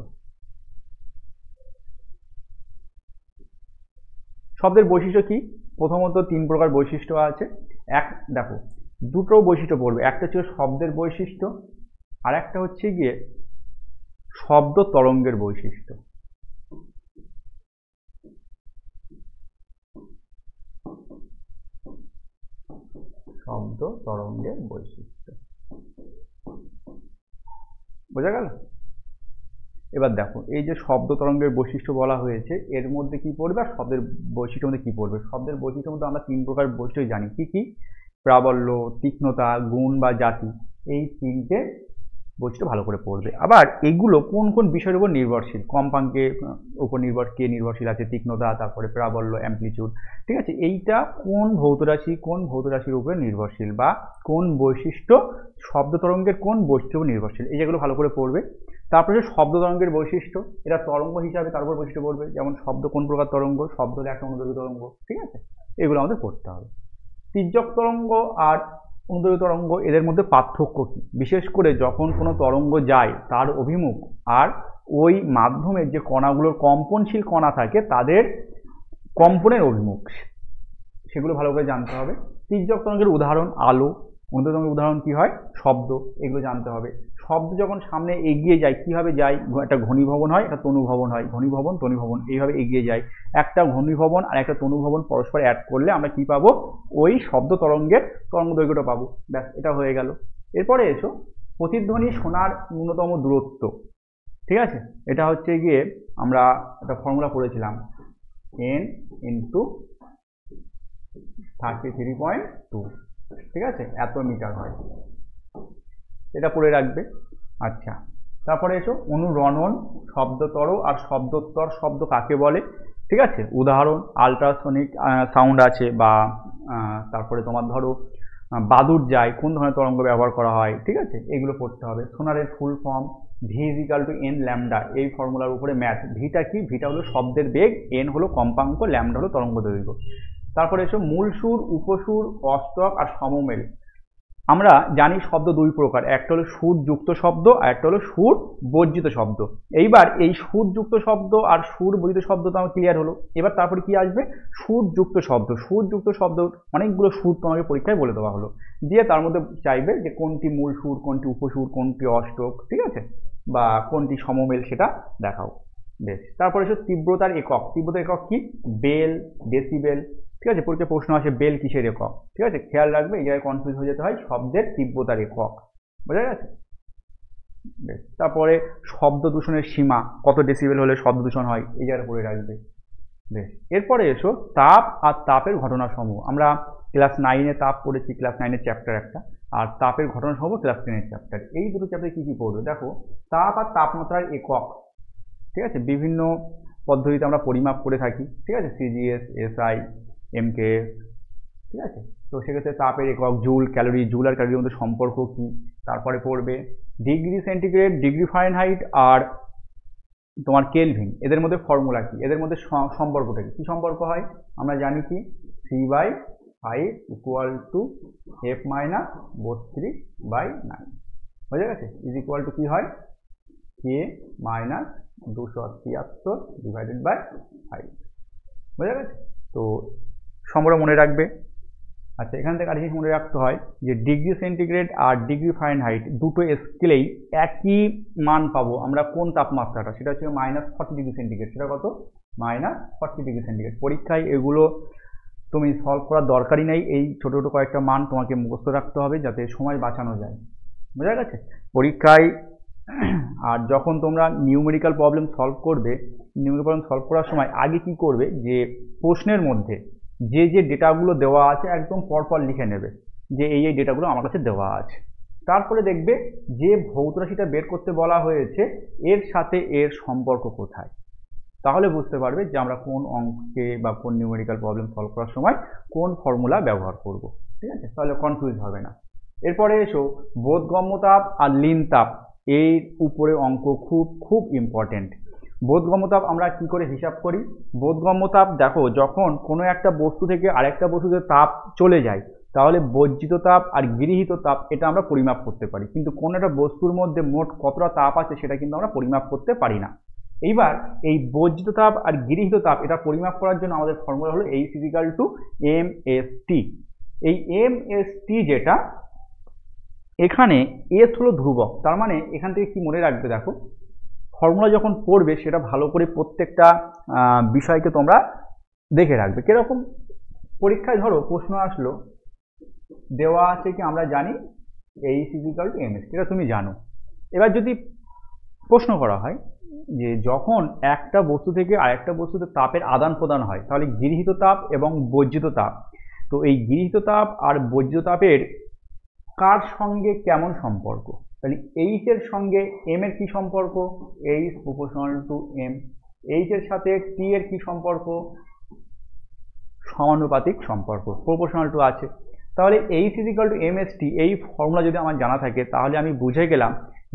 শব্দের বৈশিষ্ট্য কি? প্রথমত 3 প্রকার বৈশিষ্ট্য আছে। দেখো দুটো বৈশিষ্ট্য পড়বে, একটা হচ্ছে শব্দের বৈশিষ্ট্য আর একটা হচ্ছে গিয়ে শব্দ তরঙ্গের বৈশিষ্ট্য। শব্দ তরঙ্গের বৈশিষ্ট্য। বোঝা গেল? এবার দেখো এই যে শব্দ তরঙ্গের বৈশিষ্ট্য বলা হয়েছে, এর মধ্যে কি পড়বে আর শব্দের বৈশিষ্ট্যের মধ্যে কি পড়বে? শব্দের বৈশিষ্ট্যের মধ্যে আমরা 3 প্রকার বৈশিষ্ট্য জানি। কি কি? প্রাবল্য, তীক্ষ্ণতা, গুণ বা জাতি, এই 3টে বৈশিষ্ট্য ভালো করে পড়বে। আবার এগুলো কোন কোন বিষয়ের উপর নির্ভরশীল? কম্পাঙ্কের উপর নির্ভরশীল আছে তীক্ষ্ণতা, তারপরে প্রাবল্য, অ্যামপ্লিটিউড, ঠিক আছে? এইটা কোন ভৌত রাশির উপরে নির্ভরশীল, বা কোন বৈশিষ্ট্য শব্দ তরঙ্গের কোন বৈশিষ্ট্যের উপর নির্ভরশীল, এই যেগুলো ভালো করে পড়বে। তারপরে শব্দ তরঙ্গের বৈশিষ্ট্য, এটা তরঙ্গ হিসাবে তার উপর বৈশিষ্ট্য পড়বে, যেমন শব্দ কোন প্রকার তরঙ্গ, শব্দ হলো একটা অনুদৈর্ঘ্য তরঙ্গ, ঠিক আছে? এগুলো আমাদের পড়তে হবে। তির্যক তরঙ্গ আর অনুদৈর্ঘ্য তরঙ্গ, এদের মধ্যে পার্থক্য কি? বিশেষ করে যখন কোনো তরঙ্গ যায় তার অভিমুখ আর ওই মাধ্যমের যে কণাগুলোর কম্পনশীল কণা থাকে তাদের কম্পনের অভিমুখ, সেগুলো ভালো করে জানতে হবে। তির্যক তরঙ্গের উদাহরণ আলো, অনুদৈর্ঘ্য তরঙ্গের উদাহরণ কি হয়? শব্দ, এগুলো জানতে হবে। শব্দ যখন সামনে এগিয়ে যায় কিভাবে যায়? একটা ঘনীভবন হয়, একটা তনুভবন হয়, ঘনীভবন তনুভবন এইভাবে এগিয়ে যায়। একটা ঘনীভবন আর একটা তনুভবন পরস্পর অ্যাড করলে আমরা কি পাবো? ওই শব্দ তরঙ্গের তরঙ্গ দৈর্ঘ্যটা পাবো। ব্যাস, এটা হয়ে গেল। এরপরে এসো প্রতিধ্বনি শোনার ন্যূনতম দূরত্ব, ঠিক আছে? এটা হচ্ছে গিয়ে আমরা একটা ফর্মুলা পড়েছিলাম, n × 33.2, ঠিক আছে? এত মিটার হয়, এটা পড়ে রাখবে। আচ্ছা, তারপরে এসো অনুরণন, শব্দতর আর শব্দোত্তর শব্দ কাকে বলে, ঠিক আছে? উদাহরণ আল্ট্রাসনিক সাউন্ড আছে, বা তারপরে তোমার ধরো বাদুড় যায়, কোন ধরনের তরঙ্গ ব্যবহার করা হয়, ঠিক আছে? এগুলো পড়তে হবে। সোনারের full form v = n lambda, এই ফর্মুলার উপরে ম্যাথ। ভিটা কি? ভিটা হলো শব্দের বেগ, n হলো কম্পাঙ্ক, ল্যামডা হলো তরঙ্গ দৈর্ঘ্য। তারপরে এসো মূল সুর, উপসুর, অষ্টক আর সমমেল। আমরা জানি শব্দ 2 প্রকার, একটা হলো সুরযুক্ত শব্দ আর একটা হলো সুর বর্জিত শব্দ। এইবার এই সুরযুক্ত শব্দ আর সুর বর্জিত শব্দ তো আমার ক্লিয়ার হলো। এবার তারপরে কি আসবে? সুরযুক্ত শব্দ। সুরযুক্ত শব্দ অনেকগুলো সুর তোমাকে পরীক্ষায় বলে দেওয়া হলো, দিয়ে তার মধ্যে চাইবে যে কোনটি মূল সুর, কোনটি উপসুর, কোনটি অষ্টক, ঠিক আছে? বা কোনটি সমমেল, সেটা দেখাও। বেশ, তারপরে এসো তীব্রতার একক। তীব্রতার একক কি? বেল, ডেসিবেল, ঠিক আছে? পরীক্ষায় প্রশ্ন আসে বেল কিসের একক, ঠিক আছে? খেয়াল রাখবে, এই জায়গায় কনফিউজ হয়ে যেতে হয়, শব্দের তীব্রতার একক। বোঝা গেছে? বেশ, তারপরে শব্দ দূষণের সীমা, কত ডেসিবেল হলে শব্দ দূষণ হয়, এই জায়গায় পড়ে রাখবে। বেশ, এরপরে এসো তাপ আর তাপের ঘটনাসমূহ। আমরা ক্লাস 9-এ তাপ পড়েছি, ক্লাস 9-এর চ্যাপ্টার একটা, আর তাপের ঘটনাসমূহ ক্লাস 10-এর চ্যাপ্টার। এই দুটো চ্যাপ্টারে কি কি পড়বে দেখো। তাপ আর তাপমাত্রার একক, ঠিক আছে? বিভিন্ন পদ্ধতিতে আমরা পরিমাপ করে থাকি, ঠিক আছে? সিজিএস, এসআই, এমকেএস, ঠিক আছে? তো সেক্ষেত্রে তাপের একক জুল, ক্যালোরি। জুল আর ক্যালোরির মধ্যে সম্পর্ক কি? তারপরে পড়বে ডিগ্রি সেন্টিগ্রেড, ডিগ্রি ফারেনহাইট আর তোমার কেলভিন, এদের মধ্যে ফর্মুলা কি? এদের মধ্যে সম্পর্কটা কি? সম্পর্ক হয়? আমরা জানি কি 3/5 = F-32/9, বোঝা গেছে? ইজ ইকুয়াল টু কি হয়? K - 273/5, বোঝা গেছে? তো সম্পর্ক মনে রাখবে। আচ্ছা, এখান থেকে আরেকটি মনে রাখতে হয় যে ডিগ্রি সেন্টিগ্রেড আর ডিগ্রি ফারেনহাইট দুটো স্কেলেই একই মান পাবো আমরা কোন তাপমাত্রাটা, সেটা হচ্ছে -40 ডিগ্রি সেন্টিগ্রেড। সেটা কত? -40 ডিগ্রি সেন্টিগ্রেড। পরীক্ষায় এগুলো তুমি সলভ করার দরকারই নেই, এই ছোটো ছোটো কয়েকটা মান তোমাকে মুখস্থ রাখতে হবে যাতে সময় বাঁচানো যায়। বোঝা গেছে? পরীক্ষায় আর যখন তোমরা নিউমেরিক্যাল প্রবলেম সলভ করবে, নিউমেরিক্যাল প্রবলেম সলভ করার সময় আগে কি করবে, যে প্রশ্নের মধ্যে যে যে ডেটাগুলো দেওয়া আছে একদম পরপর লিখে নেবে যে এই এই ডেটাগুলো আমার কাছে দেওয়া আছে। তারপরে দেখবে যে ভৌত রাশিটা বের করতে বলা হয়েছে এর সাথে এর সম্পর্ক কোথায়, তাহলে বুঝতে পারবে যে আমরা কোন অঙ্কে বা কোন নিউমেরিক্যাল প্রবলেম সলভ করার সময় কোন ফর্মুলা ব্যবহার করব, ঠিক আছে? তাহলে কনফিউজ হবে না। এরপরে এসো বোধগম্য তাপ আর লীন তাপ, এর উপরে অঙ্ক খুব খুব ইম্পর্টেন্ট। বোধগম্য তাপ আমরা কি করে হিসাব করি? বোধগম্য তাপ দেখো, যখন কোনো একটা বস্তু থেকে আরেকটা বস্তুতে তাপ চলে যায় তাহলে বর্জিত তাপ আর গৃহীত তাপ এটা আমরা পরিমাপ করতে পারি, কিন্তু কোনো একটা বস্তুর মধ্যে মোট কতটা তাপ আছে সেটা কিন্তু আমরা পরিমাপ করতে পারি না। এইবার এই বর্জিত তাপ আর গৃহীত তাপ এটা পরিমাপ করার জন্য আমাদের ফর্মুলা হলো H = mst। এই mst যেটা, এখানে এস হলো ধ্রুবক, তার মানে এখান থেকে কি মনে রাখবে দেখো, ফর্মুলা যখন পড়বে সেটা ভালো করে প্রত্যেকটা বিষয়কে তোমরা দেখে রাখবে। কিরকম? পরীক্ষায় ধরো প্রশ্ন আসলো দেওয়া আছে কি আমরা জানি H is equal to m s, এটা তুমি জানো। এবার যদি প্রশ্ন করা হয় যে যখন একটা বস্তু থেকে আরেকটা বস্তুতে তাপের আদান প্রদান হয় তাহলে গৃহীত তাপ এবং বর্জিত তাপ, তো এই গৃহীত তাপ আর বর্জিত তাপের কার সঙ্গে কেমন সম্পর্ক? তাহলে এইচ এর সঙ্গে এম এর কি সম্পর্ক? H proportional to m. H এর সাথে টি এর কি সম্পর্ক? সমানুপাতিক সম্পর্ক, প্রপোর্শনাল টু আছে। তাহলে H is equal to m s t, এই ফর্মুলা যদি আমার জানা থাকে তাহলে আমি বুঝে গেলাম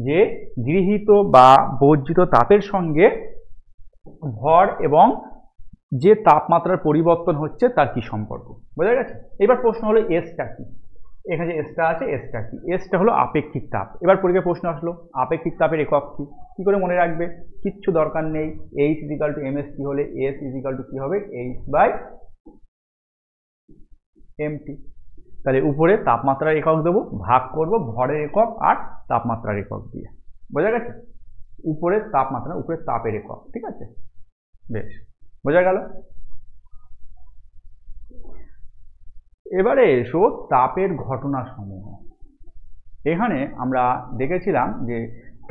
যে গৃহীত বা বর্জিত তাপের সঙ্গে ভর এবং যে তাপমাত্রার পরিবর্তন হচ্ছে তার কি সম্পর্ক, বোঝা গেছে? এবার প্রশ্ন হলো এসটা কি? এখানে যে এসটা আছে এসটা কি? এসটা হলো আপেক্ষিক তাপ। এবার পরীক্ষায় প্রশ্ন আসলো আপেক্ষিক তাপের একক কি? কি করে মনে রাখবে? কিচ্ছু দরকার নেই। H is equal to m s t হলে এস ইজ ইকুয়াল টু কি হবে? H by m t. তাহলে উপরে তাপমাত্রার একক দেবো, ভাগ করব ভরের একক আর তাপমাত্রার একক দিয়ে, বোঝা গেছে? উপরের তাপমাত্রা, উপরের তাপের একক, ঠিক আছে? বেশ, বোঝা গেল। এবারে এসো তাপের ঘটনা সমূহ। এখানে আমরা দেখেছিলাম যে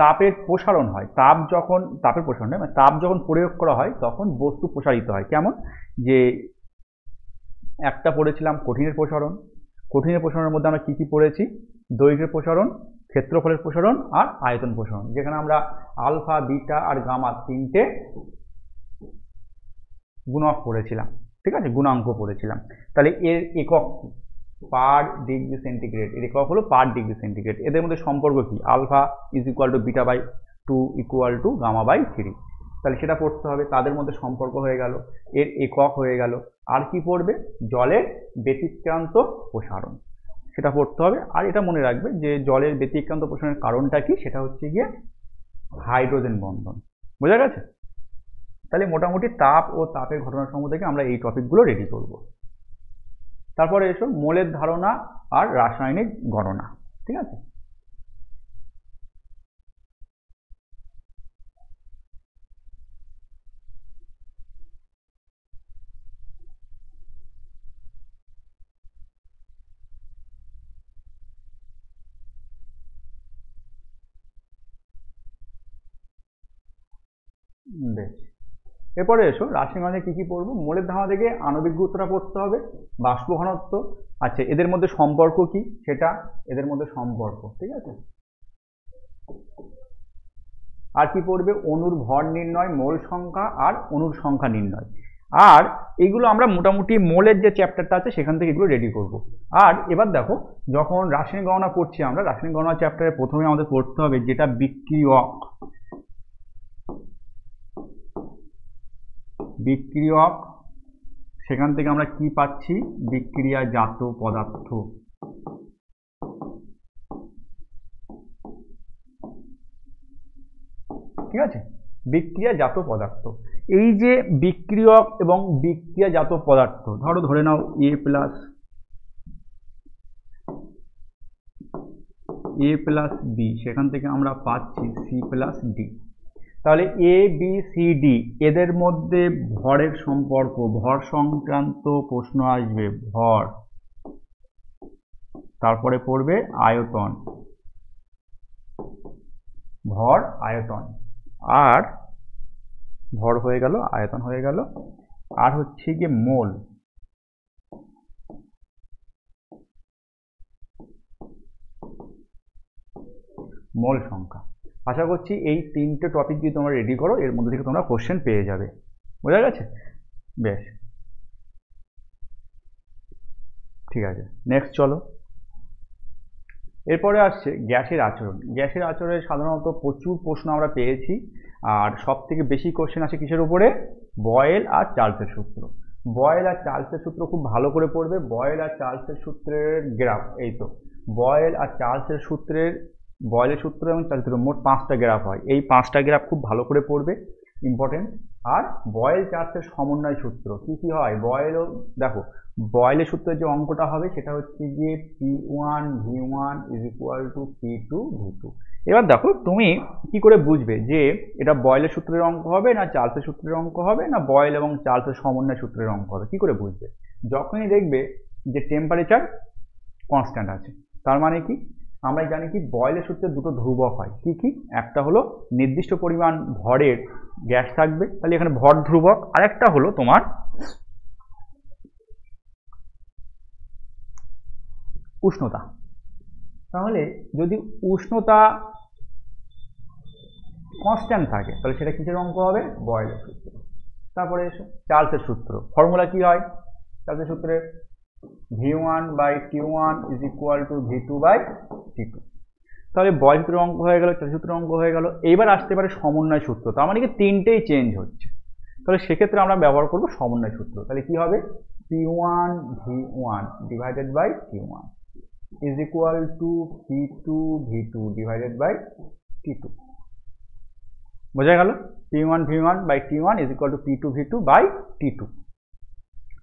তাপের প্রসারণ হয়, তাপ যখন তাপের প্রসারণ হয় মানে তাপ যখন প্রয়োগ করা হয় তখন বস্তু প্রসারিত হয়। কেমন? যে একটা পড়েছিলাম কঠিনের প্রসারণ। কঠিনের প্রসারণের মধ্যে আমরা কি কি পড়েছি? দৈর্ঘ্যের প্রসারণ, ক্ষেত্রফলের প্রসারণ আর আয়তন প্রসারণ, যেখানে আমরা আলফা, বিটা আর গামা তিনটে গুণক পড়েছিলাম, ঠিক আছে? গুণাঙ্ক পড়েছিলাম। তাহলে এর একক কি? পার ডিগ্রি সেন্টিগ্রেড। এর একক হলো পার ডিগ্রি সেন্টিগ্রেড। এদের মধ্যে সম্পর্ক কি? Alpha is equal to beta by 2 equal to gamma by 3। তাহলে সেটা পড়তে হবে, তাদের মধ্যে সম্পর্ক হয়ে গেল, এর একক হয়ে গেল। আর কি পড়বে? জলের ব্যতিক্রান্ত প্রসারণ, সেটা পড়তে হবে। আর এটা মনে রাখবে যে জলের ব্যতিক্রান্ত প্রসারণের কারণটা কি? সেটা হচ্ছে গিয়ে হাইড্রোজেন বন্ধন, বোঝা গেছে? তাহলে মোটামুটি তাপ ও তাপের ঘটনাসমূহ থেকে আমরা এই টপিকগুলো রেডি করব। তারপরে এসো মোলের ধারণা আর রাসায়নিক গণনা, ঠিক আছে? বেশ, এরপরে এসো রাসায়নিক গণনায় কি কি পড়বো? মোলের ধারণা থেকে আণবিক গুরুত্বটা পড়তে হবে, বাষ্প ঘনত্ব, আচ্ছা এদের মধ্যে সম্পর্ক কি সেটা, এদের মধ্যে সম্পর্ক, ঠিক আছে? আর কি পড়বে? অণুর ভর নির্ণয়, মোল সংখ্যা আর অণুর সংখ্যা নির্ণয়। আর এগুলো আমরা মোটামুটি মোলের যে চ্যাপ্টারটা আছে সেখান থেকে এগুলো রেডি করব। আর এবার দেখো যখন রাসায়নিক গণনা পড়ছি আমরা, রাসায়নিক গণনা চ্যাপ্টারে প্রথমে আমাদের পড়তে হবে যেটা বিক্রিয়ক। বিক্রিয়ক, সেখান থেকে আমরা কি পাচ্ছি? বিক্রিয়াজাত পদার্থ, ঠিক আছে? বিক্রিয়াজাত পদার্থ। এই যে বিক্রিয়ক এবং বিক্রিয়াজাত পদার্থ, ধরে নাও এ প্লাস বি, সেখান থেকে আমরা পাচ্ছি সি প্লাস ডি। তাহলে এ বি সি ডি এদের মধ্যে ভরের সম্পর্ক, ভর সংক্রান্ত প্রশ্ন আসবে, ভর। তারপরে পড়বে আয়তন, ভর আয়তন। আর ভর হয়ে গেল, আয়তন হয়ে গেল, আর হচ্ছে গিয়ে মোল। মোল সংখ্যা। আশা করছি এই তিনটে টপিক যদি তোমরা রেডি করো এর মধ্যে থেকে তোমরা কোশ্চেন পেয়ে যাবে, বোঝা গেছে? বেশ, ঠিক আছে, নেক্সট চলো। এরপরে আসছে গ্যাসের আচরণ। গ্যাসের আচরণে সাধারণত প্রচুর প্রশ্ন আমরা পেয়েছি, আর সব থেকে বেশি কোশ্চেন আছে কিসের উপরে? বয়েল আর চার্লসের সূত্র। বয়েল আর চার্লসের সূত্র খুব ভালো করে পড়বে। বয়েল আর চার্লসের সূত্রের গ্রাফ, এই তো বয়েল আর চার্লসের সূত্রের, বয়েলের সূত্র এবং চার্লসের সূত্র মোট 5টা গ্রাফ হয়। এই 5টা গ্রাফ খুব ভালো করে পড়বে, ইম্পর্টেন্ট। আর বয়েল চার্লসের সমন্বয় সূত্র কি কি হয়? বয়েলও দেখো, বয়েলের সূত্রের যে অঙ্কটা হবে সেটা হচ্ছে গিয়ে P1V1 is equal to P2V2। এবার দেখো তুমি কি করে বুঝবে যে এটা বয়েলের সূত্রের অঙ্ক হবে না চার্লসের সূত্রের অঙ্ক হবে না বয়েল এবং চার্লসের সমন্বয় সূত্রের অঙ্ক হবে? কি করে বুঝবে? যখনই দেখবে যে টেম্পারেচার কনস্ট্যান্ট আছে। তার মানে কি, আমরা জানি কি বয়েলের সূত্রে দুটো ধ্রুবক হয়, কি কি, একটা হলো নির্দিষ্ট পরিমাণ ভরের গ্যাস থাকবে, তাহলে এখানে ভর ধ্রুবক, আর একটা হলো তোমার উষ্ণতা। তাহলে যদি উষ্ণতা কনস্ট্যান্ট থাকে তাহলে সেটা কিসের অঙ্ক হবে, বয়েলের সূত্র। তারপরে এসো চার্লসের সূত্র, ফর্মুলা কি হয় চার্লসের সূত্রে, V1/T1 is equal two V2/T2। তাহলে বয়েল সূত্রের অঙ্ক হয়ে গেল, চার্লসের সূত্রের অঙ্ক হয়ে গেল। এইবার আসতে পারে সমন্বয় সূত্র, তার মানে কি তিনটেই চেঞ্জ হচ্ছে, তাহলে সেক্ষেত্রে আমরা ব্যবহার করব সমন্বয় সূত্র। তাহলে কি হবে, P1V1 divided by T1 is equal to P2V2 divided by T2। বোঝা গেল, P1V1/T1 is equal two P2V2/T2।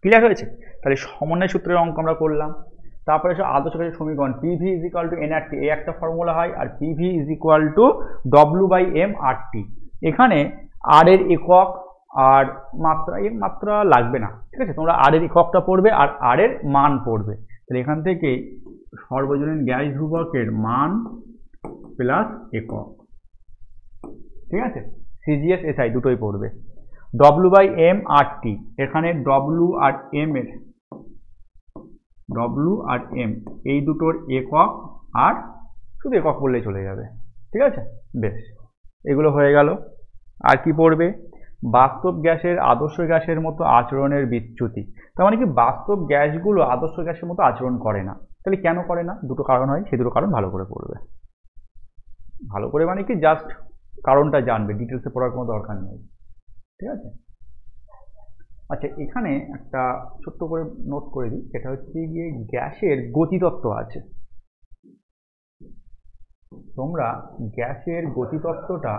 Clear হয়েছে? তাহলে সমন্বয় সূত্রের অঙ্ক আমরা করলাম। তারপরে এসে আদর্শ গ্যাসের সমীকরণ, PV is equal two nRT, এই একটা ফর্মুলা হয়, আর PV is equal two W/mRT। এখানে আর এর একক আর মাত্রা লাগবে না, ঠিক আছে, তোমরা আর এর এককটা পড়বে আর আর এর মান পড়বে। তাহলে এখান থেকে সর্বজনীন গ্যাস ধ্রুবকের মান প্লাস একক, ঠিক আছে, CGS SI দুটোই পড়বে। W/mRT, এখানে W আর M এই দুটোর একক, আর শুধু একক বললেই চলে যাবে, ঠিক আছে, বেশ, এগুলো হয়ে গেল। আর কি পড়বে, বাস্তব গ্যাসের আদর্শ গ্যাসের মতো আচরণের বিচ্যুতি। তার মানে কি বাস্তব গ্যাসগুলো আদর্শ গ্যাসের মতো আচরণ করে না, তাহলে কেন করে না, দুটো কারণ হয়, সেই দুটো কারণ ভালো করে পড়বে। ভালো করে মানে কি জাস্ট কারণটা জানবে, ডিটেলসে পড়ার কোনো দরকার নেই, ঠিক আছে। আচ্ছা, এখানে একটা ছোট্ট করে নোট করে দিই, এটা হচ্ছে গিয়ে গ্যাসের গতিতত্ত্ব আছে। তোমরা গ্যাসের গতিতত্ত্বটা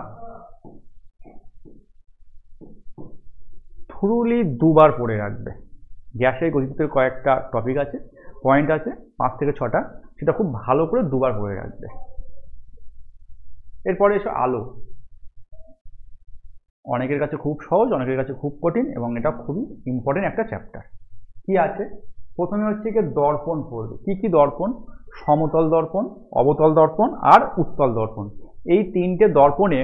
থ্রুলি দুবার পড়ে রাখবে। গ্যাসের গতিতত্ত্বের কয়েকটা টপিক আছে, পয়েন্ট আছে 5 থেকে 6টা, সেটা খুব ভালো করে দুবার পড়ে রাখবে। এরপরে এসো আলো, অনেকের কাছে খুব সহজ, অনেকের কাছে খুব কঠিন, এবং এটা খুবই ইম্পর্টেন্ট একটা চ্যাপ্টার। কি আছে, প্রথমে হচ্ছে কি দর্পণ পড়বে। কি কি দর্পণ, সমতল দর্পণ, অবতল দর্পণ আর উত্তল দর্পণ। এই তিনটে দর্পণে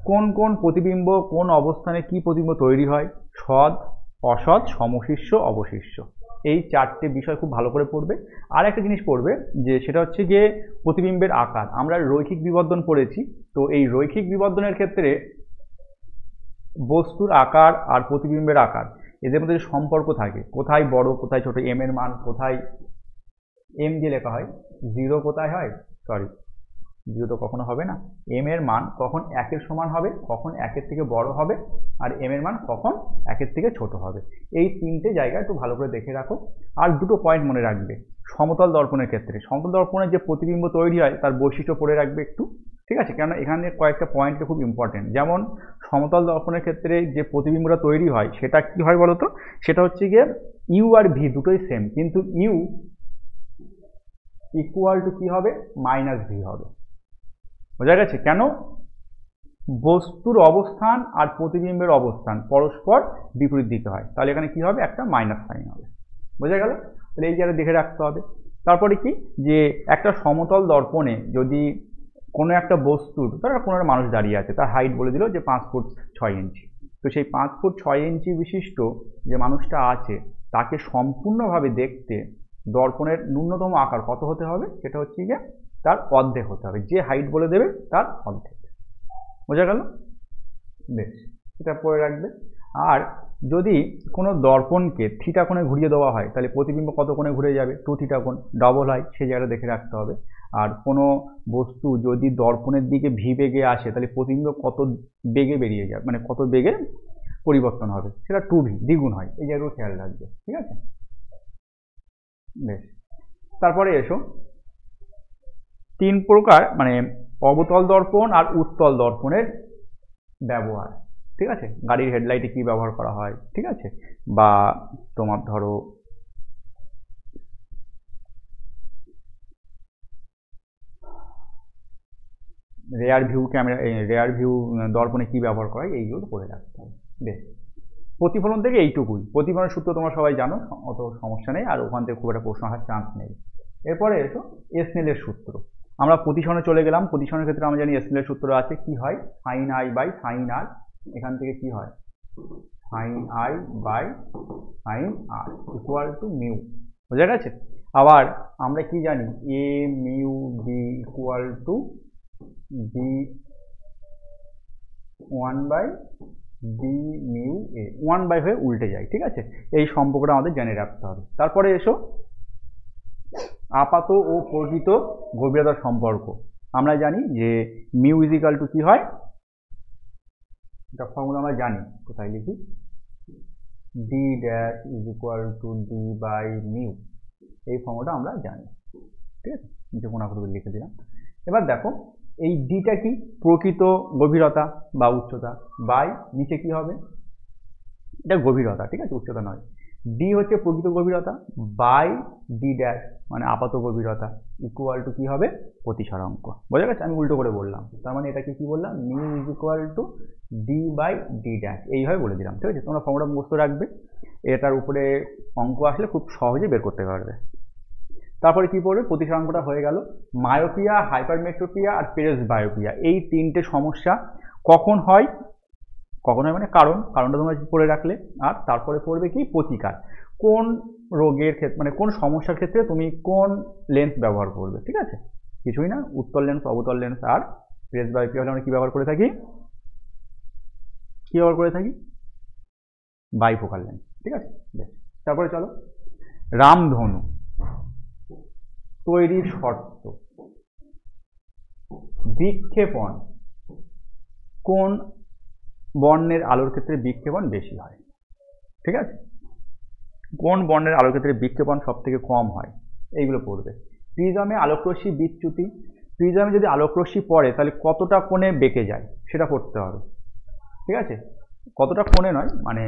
কোন কোন প্রতিবিম্ব কোন অবস্থানে কি প্রতিবিম্ব তৈরি হয়, সৎ, অসৎ, সমশিষ্য, অবশিষ্য, এই চারটে বিষয় খুব ভালো করে পড়বে। আর একটা জিনিস পড়বে যে সেটা হচ্ছে গিয়ে প্রতিবিম্বের আকার। আমরা রৈখিক বিবর্ধন পড়েছি, তো এই রৈখিক বিবর্ধনের ক্ষেত্রে বস্তুর আকার আর প্রতিবিম্বের আকার এদের মধ্যে সম্পর্ক থাকে, কোথায় বড় কোথায় ছোট, এম এর মান কোথায় এম দিয়ে লেখা হয়, 0 কোথায় হয়, সরি 0 তো কখনো হবে না, এম এর মান কখন 1-এর সমান হবে, কখন 1-এর থেকে বড় হবে, আর এম এর মান কখন 1-এর থেকে ছোট হবে। এই তিনটে জায়গা একটু ভালো করে দেখে রাখো। আর দুটো পয়েন্ট মনে রাখবে, সমতল দর্পণের ক্ষেত্রে সমতল দর্পণের যে প্রতিবিম্ব তৈরি হয় তার বৈশিষ্ট্য পড়ে রাখবে একটু, ঠিক আছে, কেননা এখানে কয়েকটা পয়েন্ট খুব ইম্পর্টেন্ট। যেমন সমতল দর্পণের ক্ষেত্রে যে প্রতিবিম্বটা তৈরি হয় সেটা কি হয় বলতো, সেটা হচ্ছে গিয়ে ইউ আর ভি দুটোই সেম, কিন্তু ইউ ইকুয়াল টু কি হবে, -v হবে। বোঝা গেছে? কেন, বস্তুর অবস্থান আর প্রতিবিম্বের অবস্থান পরস্পর বিপরীত দিতে হয়, তাহলে এখানে কি হবে, একটা মাইনাস সাইন হবে। বোঝা গেল? তাহলে এই জায়গায় দেখে রাখতে হবে। তারপরে কি, যে একটা সমতল দর্পণে যদি কোনো একটা বস্তুর, ধরো কোনো একটা মানুষ দাঁড়িয়ে আছে, তার হাইট বলে দিল যে 5 ফুট 6 ইঞ্চি, তো সেই 5 ফুট 6 ইঞ্চি বিশিষ্ট যে মানুষটা আছে তাকে সম্পূর্ণভাবে দেখতে দর্পণের ন্যূনতম আকার কত হতে হবে, সেটা হচ্ছে গিয়ে তার অর্ধেক হতে হবে, যে হাইট বলে দেবে তার অর্ধেক। বোঝা গেল? বেশ, এটা পড়ে রাখবে। আর যদি কোনো দর্পণকে থিটা কোণে ঘুরিয়ে দেওয়া হয় তাহলে প্রতিবিম্ব কত কোণে ঘুরে যাবে, 2 থিটা কোণ, ডবল হয়, সেই জায়গাটা দেখে রাখতে হবে। আর কোনো বস্তু যদি দর্পণের দিকে ভি বেগে আসে তাহলে প্রতিবিম্ব কত বেগে বেরিয়ে যাবে, মানে কত বেগে পরিবর্তন হবে, সেটা 2v দ্বিগুণ হয়, এই জায়গাগুলো খেয়াল রাখবে, ঠিক আছে। বেশ, তারপরে এসো 3 প্রকার, মানে অবতল দর্পণ আর উত্তল দর্পণের ব্যবহার, ঠিক আছে, গাড়ির হেডলাইটে কি ব্যবহার করা হয়, ঠিক আছে, বা তোমার ধরো rear view camera, rear view দর্পণে কি ব্যবহার করা হয়, এইগুলো পড়ে রাখতে হবে। বেশ, প্রতিফলন থেকে এইটুকুই, প্রতিফলনের সূত্র তোমরা সবাই জানো, অত সমস্যা নেই, আর ওখান থেকে খুব একটা প্রশ্ন আসার চান্স নেই। এরপরে এসো স্নেলের সূত্র। আমরা প্রতিসরণে চলে গেলাম। প্রতিসরণের ক্ষেত্রে আমরা জানি স্নেলের সূত্র আছে, কি হয়, sine i by sine r, এখান থেকে কি হয় sine i by sine r equal to mu. বোঝা গেছে? আবার আমরা কি জানি, a mu b equal to b one by b mu a, one by হয়ে উল্টে যায়। ঠিক আছে, এই সম্পর্কটা আমাদের জেনে রাখতে হবে। তারপরে এসো আপাত ও প্রকৃত গভীরতার সম্পর্ক। আমরা জানি যে মিউ ইজিক্যাল টু কি হয়, এটা ফর্মুলা আমরা জানি, কোথায় লিখি, d dash is equal to d by mu, এই ফর্মুলাটা আমরা জানি। ঠিক আছে, নিচে কোনা করে লিখে দিলাম। এবার দেখো এই ডিটা কি, প্রকৃত গভীরতা বা উচ্চতা, বাই নিচে কি হবে, এটা গভীরতা। ঠিক আছে, উচ্চতা নয়। ডি হচ্ছে প্রকৃত গভীরতা বাই ডি ড্যাশ মানে আপাত গভীরতা ইকুয়াল টু কি হবে, প্রতিসরাঙ্ক। বোঝা গেছে? আমি উল্টো করে বললাম, তার মানে এটাকে কি বললাম, mu is equal to d by d dash, এইভাবে বলে দিলাম। ঠিক আছে, তোমরা ফর্মুলা মুখস্থ রাখবে, এটার উপরে অঙ্ক আসলে খুব সহজে বের করতে পারবে। তারপরে কি পড়বে, প্রতিসরাঙ্কটা হয়ে গেল। মায়োপিয়া, হাইপারমেট্রোপিয়া আর পেরেস বায়োপিয়া, এই তিনটে সমস্যা কখন হয়, কখন হয় মানে কারণটা তোমরা পড়ে রাখলে। আর তারপরে পড়বে কি, প্রতিকার, কোন রোগের ক্ষেত্রে মানে কোন সমস্যার ক্ষেত্রে তুমি কোন লেন্স ব্যবহার করবে। ঠিক আছে, কিছুই না, উত্তল লেন্স, অবতল লেন্স আর পেরেস বায়োপিয়া হলে আমরা কি ব্যবহার করে থাকি, বাইফোকাল লেন্স। ঠিক আছে, বেশ। তারপরে চলো, রামধনু তৈরির শর্ত, বিক্ষেপণ, কোন বর্ণের আলোর ক্ষেত্রে বিক্ষেপণ বেশি হয়। ঠিক আছে, কোন বর্ণের আলোর ক্ষেত্রে বিক্ষেপণ সব থেকে কম হয়, এইগুলো পড়বে। প্রিজমে আলোকরশ্মি বিচ্যুতি, প্রিজমে যদি আলোকরশ্মি পড়ে তাহলে কতটা কোণে বেঁকে যায় সেটা পড়তে হবে। ঠিক আছে, কতটা কোণে নয়, মানে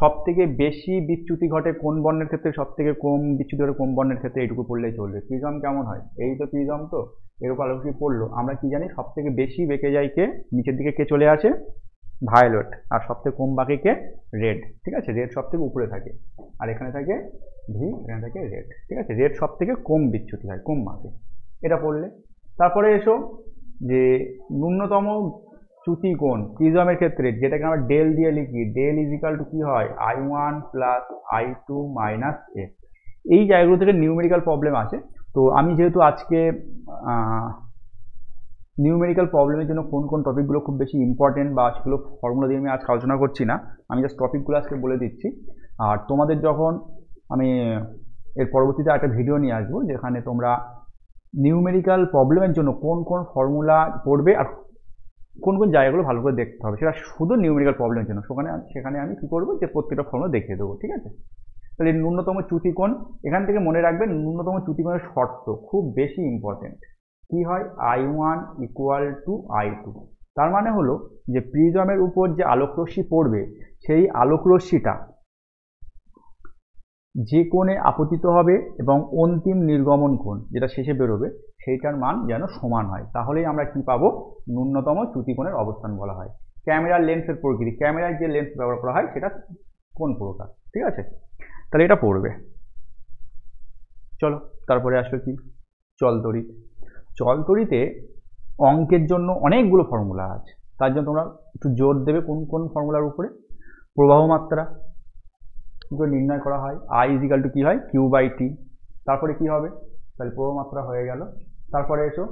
সব থেকে বেশি বিচ্যুতি ঘটে কোন বর্ণের ক্ষেত্রে, সব থেকে কম বিচ্যুতি ঘটে কোন বর্ণের ক্ষেত্রে, এইটুকু পড়লেই চলবে। প্রিজম কেমন হয়, এই তো প্রিজম, তো এর উপর আলোকরশ্মি পড়লো, আমরা কি জানি সব থেকে বেশি বেঁকে যায় কে, নিচের দিকে কে চলে আসে, ভায়োলেট, আর সব থেকে কম বাঁকে কে, রেড। ঠিক আছে, রেড সব থেকে উপরে থাকে, আর এখানে থাকে ভি, এখানে থাকে রেড। ঠিক আছে, রেড সব থেকে কম বিচ্যুতি হয়, কম বাঁকে, এটা পড়লে। তারপরে এসো যে ন্যূনতম চ্যুতি কোণ প্রিজমের ক্ষেত্রে, যেটাকে আমরা ডেল দিয়ে লিখি, ডেল ইজিক্যাল টু কি হয়, I1 প্লাস I2 মাইনাস এ। এই জায়গাগুলো থেকে নিউমেরিক্যাল প্রবলেম আছে। তো আমি যেহেতু আজকে নিউমেরিক্যাল প্রবলেমের জন্য কোন কোন টপিকগুলো খুব বেশি ইম্পর্টেন্ট বা সেগুলো ফর্মুলা দিয়ে আমি আজকে আলোচনা করছি না, আমি জাস্ট টপিকগুলো আজকে বলে দিচ্ছি। আর তোমাদের যখন আমি এর পরবর্তীতে একটা ভিডিও নিয়ে আসবো যেখানে তোমরা নিউমেরিক্যাল প্রবলেমের জন্য কোন কোন ফর্মুলা পড়বে আর কোন কোন জায়গাগুলো ভালো করে দেখতে হবে, সেটা শুধু নিউমেরিক্যাল প্রবলেমের জন্য, সেখানে আমি কী করবো, যে প্রত্যেকটা ফর্মুলা দেখিয়ে দেবো। ঠিক আছে, তাহলে ন্যূনতম চ্যুতিকোণ, এখান থেকে মনে রাখবেন ন্যূনতম চ্যুতিকোণের শর্ত খুব বেশি ইম্পর্টেন্ট। কি হয়, I1 ইকুয়াল টু I2, তার মানে হলো যে প্রিজমের উপর যে আলোকরশ্মি পড়বে সেই আলোকরশ্মিটা যে কোণে আপতিত হবে এবং অন্তিম নির্গমন কোণ যেটা শেষে বেরোবে সেইটার মান যেন সমান হয়, তাহলেই আমরা কি পাবো, ন্যূনতম চ্যুতিকোণের অবস্থান বলা হয়। ক্যামেরার লেন্সের প্রকৃতি, ক্যামেরায় যে লেন্স ব্যবহার করা হয় সেটা কোন প্রকার। ঠিক আছে, তাহলে এটা পড়বে। চলো তারপরে আসলে কি, চলতড়িৎ। চলতড়িতে অঙ্কের জন্য অনেকগুলো ফর্মুলা আছে, তার জন্য তোমরা একটু জোর দেবে কোন কোন ফর্মুলার উপরে। প্রবাহ মাত্রা কী করে নির্ণয় করা হয়, I ইজিক্যাল টু কী হয়, কিউ বাই টি। তারপরে কি হবে, তাহলে প্রবাহ মাত্রা হয়ে গেল। তারপরে এসো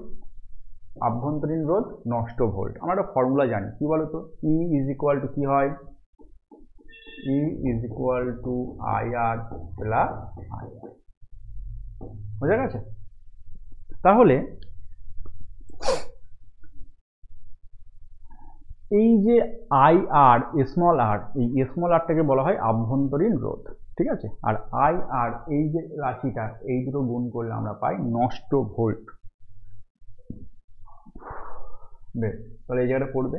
আভ্যন্তরীণ রোধ নষ্ট ভোল্ট, আমরা একটা ফর্মুলা জানি, কি বলো তো, E ইজ ইকুয়াল টু কী হয়, E is equal two IR plus IR। বোঝা গেছে? তাহলে এই যে IR স্মল আর, এই স্মল আরটাকে বলা হয় আভ্যন্তরীণ রোধ। ঠিক আছে, আর IR এই যে রাশিটা, এই দুটো গুণ করলে আমরা পাই নষ্ট ভোল্ট। বেশ, তাহলে এই জায়গাটা পড়বে।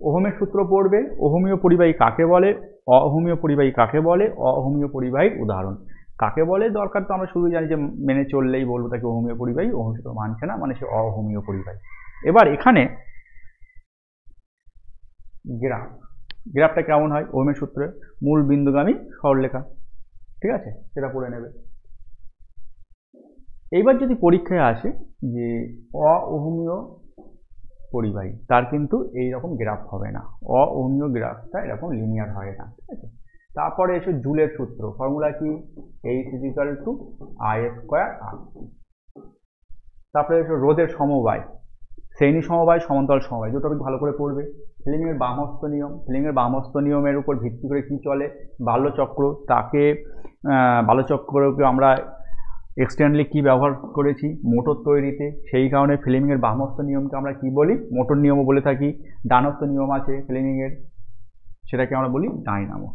ওহমের সূত্র পড়বে, ওহমীয় পরিবাহী কাকে বলে, অহমীয় পরিবাহী কাকে বলে, অহমীয় পরিবাহীর উদাহরণ কাকে বলে, দরকার তো আমরা শুধু জানি যে মেনে চললেই বলবো তাকে ওহমীয় পরিবাহী, ওহম সূত্র মানছে না মানে সে অহমীয় পরিবাহী। এবার এখানে গ্রাফটা কেমন হয়, ওহমের সূত্রে মূল বিন্দুগামী সরলরেখা। ঠিক আছে, সেটা পড়ে নেবে। এইবার যদি পরীক্ষায় আসে যে অওহমীয় পরিবাহী, তার কিন্তু এইরকম গ্রাফ হবে না, অওহমীয় গ্রাফটা এরকম লিনিয়ার হয় না, ঠিক আছে। তারপরে এসে জুলের সূত্র, ফর্মুলা কি, H = I²R। তারপরে এসে রোধের সমবায়, শ্রেণী সমবায়, সমান্তরাল সমবায়, দুটো টপিক ভালো করে পড়বে। ফ্লেমিংয়ের বামহস্ত নিয়ম, ফ্লেমিংয়ের বামহস্ত নিয়মের উপর ভিত্তি করে কি চলে, বাল্যচক্র, তাকে বাল্যচক্রকে আমরা এক্সটেন্ডলি কি ব্যবহার করেছি মোটর তৈরিতে, সেই কারণে ফ্লেমিংয়ের বামহস্ত নিয়মকে আমরা কি বলি, মোটর নিয়মও বলে থাকি। ডানহস্ত নিয়ম আছে ফ্লেমিংয়ের, সেটাকে আমরা বলি ডাইনামো।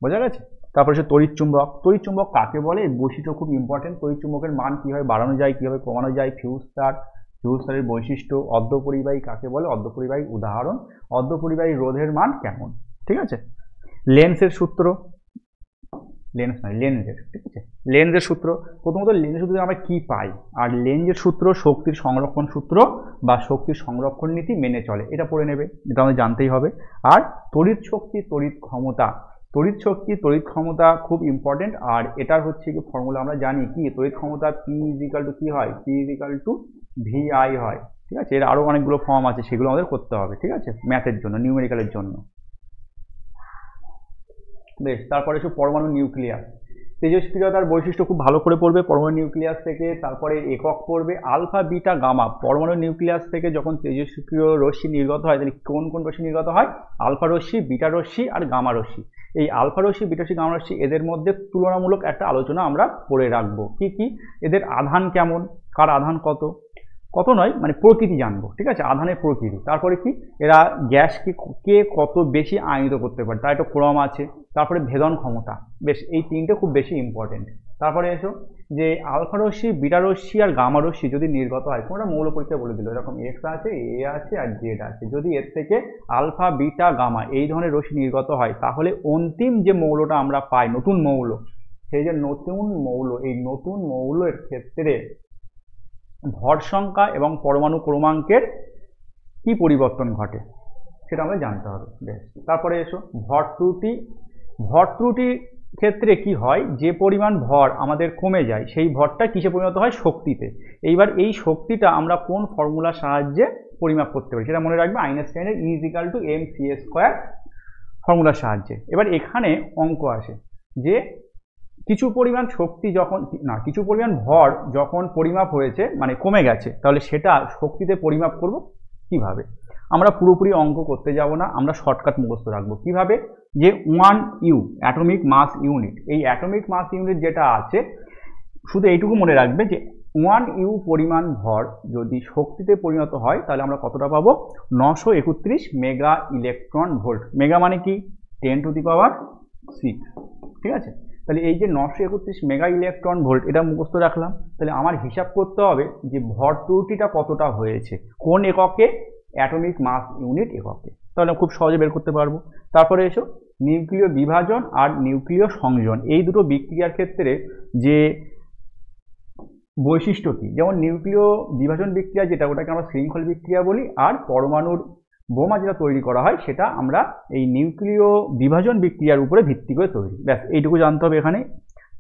বোঝা গেছে? তারপরে সে তড়িৎ চুম্বক, তড়িৎ চুম্বক কাকে বলে, এই বৈশিষ্ট্য খুব ইম্পর্টেন্ট। তড়িৎ চুম্বকের মান কীভাবে বাড়ানো যায়, কীভাবে কমানো যায়, ফিউজ তারের বৈশিষ্ট্য, অর্ধপরিবাহী কাকে বলে, অর্ধপরিবাহী উদাহরণ, অর্ধপরিবাহী রোধের মান কেমন, ঠিক আছে। লেন্সের সূত্র, লেন্সের, ঠিক আছে, লেন্সের সূত্র, প্রথমত লেন্সের সূত্রে আমরা কি পাই, আর লেন্সের সূত্র শক্তির সংরক্ষণ সূত্র বা শক্তির সংরক্ষণ নীতি মেনে চলে, এটা পড়ে নেবে, এটা আমাদের জানতেই হবে। আর তড়িৎ শক্তি, তড়িৎ ক্ষমতা, তড়িৎ শক্তি, তড়িৎ ক্ষমতা খুব ইম্পর্টেন্ট। আর এটার হচ্ছে কি ফর্মুলা আমরা জানি কি, তড়িৎ ক্ষমতা P = কি হয়, P = VI হয়, ঠিক আছে। এর আরও অনেকগুলো ফর্ম আছে, সেগুলো আমাদের করতে হবে, ঠিক আছে, ম্যাথের জন্য, নিউমেরিক্যালের জন্য। বেশ, তারপরে এসে পরমাণু নিউক্লিয়াস, তেজস্ক্রিয়তার বৈশিষ্ট্য খুব ভালো করে পড়বে পরমাণু নিউক্লিয়াস থেকে। তারপরে একক পড়বে আলফা, বিটা, গামা। পরমাণু নিউক্লিয়াস থেকে যখন তেজস্ক্রিয় রশ্মি নির্গত হয়, তাহলে কোন কোন রশ্মি নির্গত হয়, আলফা রশ্মি, বিটা রশ্মি আর গামা রশ্মি। এই আলফা রশ্মি, বিটা রশ্মি, গামা রশ্মি, এদের মধ্যে তুলনামূলক একটা আলোচনা আমরা করে রাখবো। কি কি, এদের আধান কেমন, কার আধান কত, কত নয় মানে প্রকৃতি জানবো, ঠিক আছে, আধানের প্রকৃতি। তারপরে কি, এরা গ্যাসকে কে কত বেশি আয়নিত করতে পারে, তার একটা ক্রম আছে। তারপরে ভেদন ক্ষমতা, বেশ, এই তিনটে খুব বেশি ইম্পর্টেন্ট। তারপরে এসো যে আলফা রশ্মি, বিটা রশ্মি আর গামা রশ্মি যদি নির্গত হয়, কোনটা মৌল পরীক্ষা বলে দিল, এরকম এক্স আছে, এ আছে আর জেড আছে, যদি এর থেকে আলফা, বিটা, গামা এই ধরনের রশ্মি নির্গত হয়, তাহলে অন্তিম যে মৌলটা আমরা পাই, নতুন মৌল, সেই যে নতুন মৌল, এই নতুন মৌলের ক্ষেত্রে ভর সংখ্যা এবং পরমাণু ক্রমাঙ্কের কি পরিবর্তন ঘটে, সেটা আমাদের জানতে হবে। বেশ, তারপরে এসো ভর ত্রুটি, ভর ত্রুটির ক্ষেত্রে কি হয়, যে পরিমাণ ভর আমাদের কমে যায়, সেই ভরটা কিসে পরিণত হয়, শক্তিতে। এইবার এই শক্তিটা আমরা কোন ফর্মুলার সাহায্যে পরিমাপ করতে পারি, সেটা মনে রাখবে, আইনস্টাইনের E = mc² ফর্মুলার সাহায্যে। এবার এখানে অঙ্ক আসে যে কিছু পরিমাণ শক্তি যখন না, কিছু পরিমাণ ভর যখন পরিমাপ হয়েছে মানে কমে গেছে, তাহলে সেটা শক্তিতে পরিমাপ করব কিভাবে। আমরা পুরোপুরি অঙ্ক করতে যাব না, আমরা শর্টকাট মুখস্থ রাখবো। কিভাবে, যে 1U অ্যাটমিক মাস ইউনিট, এই অ্যাটমিক মাস ইউনিট যেটা আছে, শুধু এইটুকু মনে রাখবে যে 1U পরিমাণ ভর যদি শক্তিতে পরিণত হয়, তাহলে আমরা কতটা পাবো, 931 মেগা ইলেকট্রন ভোল্ট। মেগা মানে কি, 10⁶, ঠিক আছে। তাহলে এই যে 931 মেগা ইলেকট্রন ভোল্ট, এটা মুখস্থ রাখলাম। তাহলে আমার হিসাব করতে হবে যে ভর ত্রুটিটা কতটা হয়েছে, কোন এককে, অ্যাটমিক মাস ইউনিট এককে, তাহলে খুব সহজে বের করতে পারবো। তারপরে এসো নিউক্লিয় বিভাজন আর নিউক্লিয় সংযোজন, এই দুটো বিক্রিয়ার ক্ষেত্রে যে বৈশিষ্ট্য কি, যেমন নিউক্লিয় বিভাজন বিক্রিয়া যেটা, ওটাকে আমরা শৃঙ্খল বিক্রিয়া বলি, আর পরমাণুর বোমা যেটা তৈরি করা হয়, সেটা আমরা এই নিউক্লিয় বিভাজন বিক্রিয়ার উপরে ভিত্তি করে তৈরি। ব্যাস, এইটুকু জানতে হবে এখানে।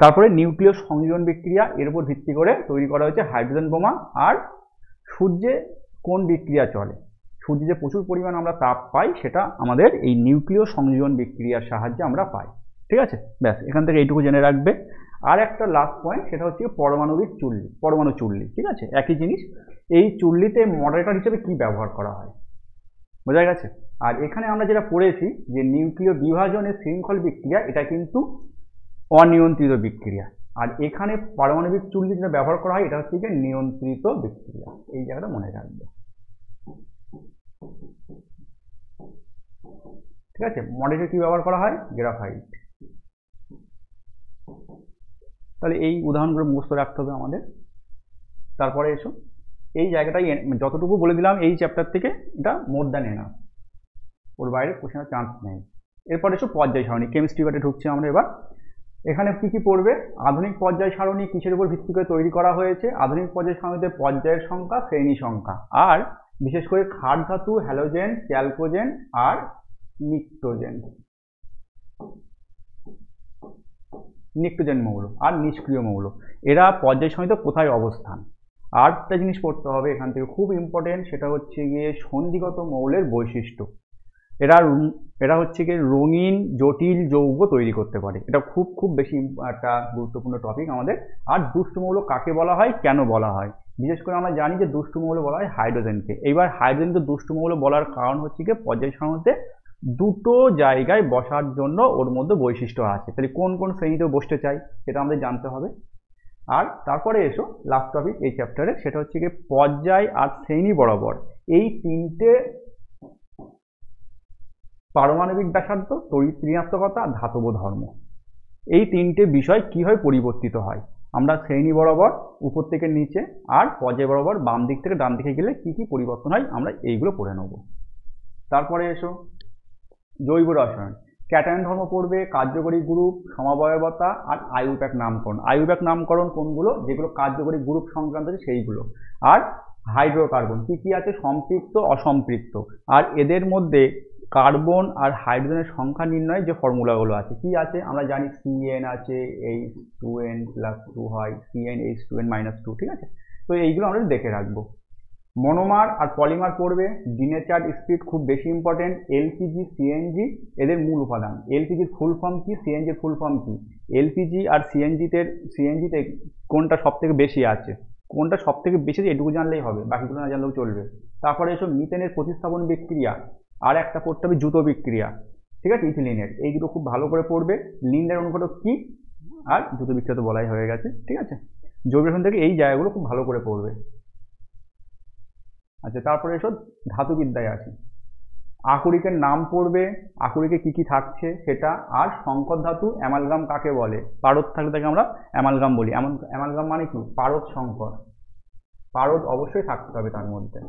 তারপরে নিউক্লিয় সংযোজন বিক্রিয়া, এর উপর ভিত্তি করে তৈরি করা হয়েছে হাইড্রোজেন বোমা। আর সূর্যে কোন বিক্রিয়া চলে, সূর্যে যে প্রচুর পরিমাণ আমরা তাপ পাই, সেটা আমাদের এই নিউক্লিয় সংযোজন বিক্রিয়ার সাহায্যে আমরা পাই, ঠিক আছে। ব্যাস, এখান থেকে এইটুকু জেনে রাখবে। আর একটা লাস্ট পয়েন্ট, সেটা হচ্ছে পারমাণবিক চুল্লি, পরমাণু চুল্লি, ঠিক আছে, একই জিনিস। এই চুল্লিতে মডারেটর হিসেবে কি ব্যবহার করা হয়, বোঝা গেছে। আর এখানে আমরা যেটা পড়েছি যে নিউক্লিয় বিভাজনের শৃঙ্খল বিক্রিয়া, এটা কিন্তু অনিয়ন্ত্রিত বিক্রিয়া। আর এখানে পারমাণবিক চুল্লি যেটা ব্যবহার করা হয়, এটা হচ্ছে যে নিয়ন্ত্রিত বিক্রিয়া। এই জায়গাটা মনে রাখবে, ঠিক আছে। মডারেটর কি ব্যবহার করা হয়, গ্রাফাইট। তাহলে এই উদাহরণগুলো মুখস্থ রাখতে হবে আমাদের। তারপরে এসো এই জায়গাটাই, যতটুকু বলে দিলাম এই চ্যাপ্টার থেকে, এটা মোর দ্যান এনাফ, ওর বাইরে কোশ্চেনের চান্স নেই। এরপর এসো পর্যায় সারণী, কেমিস্ট্রি পার্টে ঢুকছি আমরা এবার। এখানে কি কি পড়বে, আধুনিক পর্যায় সারণী কিসের উপর ভিত্তি করে তৈরি করা হয়েছে, আধুনিক পর্যায় সারণীতে পর্যায়ের সংখ্যা, শ্রেণী সংখ্যা, আর বিশেষ করে ক্ষার ধাতু, হ্যালোজেন, চ্যালকোজেন আর নিক্টোজেন। নিক্টোজেন মৌল আর নিষ্ক্রিয় মৌল, এরা পর্যায় সারণীতে কোথায় অবস্থান। আর একটা জিনিস পড়তে হবে এখান থেকে খুব ইম্পর্টেন্ট, সেটা হচ্ছে গিয়ে সন্ধিগত মৌলের বৈশিষ্ট্য। এরা হচ্ছে গিয়ে রঙিন জটিল যৌগ তৈরি করতে পারে, এটা খুব খুব বেশি একটা গুরুত্বপূর্ণ টপিক আমাদের। আর দুষ্টু মৌল কাকে বলা হয়, কেন বলা হয়, বিশেষ করে আমরা জানি যে দুষ্টু মৌল বলা হয় হাইড্রোজেনকে। এইবার হাইড্রোজেনকে দুষ্টু মৌল বলার কারণ হচ্ছে গিয়ে পর্যায় সারণীতে দুটো জায়গায় বসার জন্য ওর মধ্যে বৈশিষ্ট্য আছে, তাহলে কোন কোন শ্রেণীতে বসতে চাই সেটা আমাদের জানতে হবে। আর তারপরে এসো লাস্ট টপিক এই চ্যাপ্টারে, সেটা হচ্ছে গিয়ে পর্যায় আর শ্রেণী বরাবর এই তিনটে পারমাণবিক ব্যাসার্ধ, তড়িৎ ঋণাত্মকতা, ধাতব ধর্ম, এই তিনটে বিষয় কীভাবে পরিবর্তিত হয়। আমরা শ্রেণী বরাবর উপর থেকে নিচে আর পর্যায় বরাবর বাম দিক থেকে ডান দিকে গেলে কি কি পরিবর্তন হয় আমরা এইগুলো পড়ে নেব। তারপরে এসো জৈব রসায়ন, ক্যাটায়ন ধর্ম পড়বে, কার্যকরী গ্রুপ, সমাবয়বতা আর আইইউপ্যাক নামকরণ। আইইউপ্যাক নামকরণ কোনগুলো, যেগুলো কার্যকরী গ্রুপ সংক্রান্ত আছে সেইগুলো। আর হাইড্রোকার্বন কি কি আছে, সম্পৃক্ত অসম্পৃক্ত, আর এদের মধ্যে কার্বন আর হাইড্রোজেনের সংখ্যা নির্ণয়ে যে ফর্মুলাগুলো আছে কি আছে আমরা জানি, CN আছে, H2N+2 হয়, CnH2n-2, ঠিক আছে। তো এইগুলো আমরা দেখে রাখবো। মনোমার আর পলিমার পড়বে, ডিনেচার্ড স্পিড খুব বেশি ইম্পর্টেন্ট, LPG CNG এদের মূল উপাদান, LPGর ফুল ফর্ম কি, CNGর ফুল ফর্ম কি, LPG আর CNGতে কোনটা সব থেকে বেশি আছে, কোনটা সব থেকে বেশি এটুকু জানলেই হবে, বাকিগুলো না জানলেও চলবে। তারপরে এসব মিথেনের প্রতিস্থাপন বিক্রিয়া, আর একটা পড়তে হবে জুতো বিক্রিয়া, ঠিক আছে, ইথিলিনের, এই দুটো খুব ভালো করে পড়বে। লিন্ডের অনুঘটক কি আর জুতো বিক্রিয়া তো বলাই হয়ে গেছে, ঠিক আছে। জৈব রসায়ন থেকে এই জায়গাগুলো খুব ভালো করে পড়বে। আচ্ছা, তারপরে এসব ধাতুবিদ্যায় আছে, আকরিকের নাম পড়বে, আকরিকে কি কি থাকছে সেটা, আর সংকর ধাতু অ্যামালগাম কাকে বলে, পারদ থাকলে তাকে আমরা অ্যামালগাম বলি। অ্যামালগাম মানে কি, পারদ সংকর, পারদ অবশ্যই থাকতে হবে তার মধ্যে,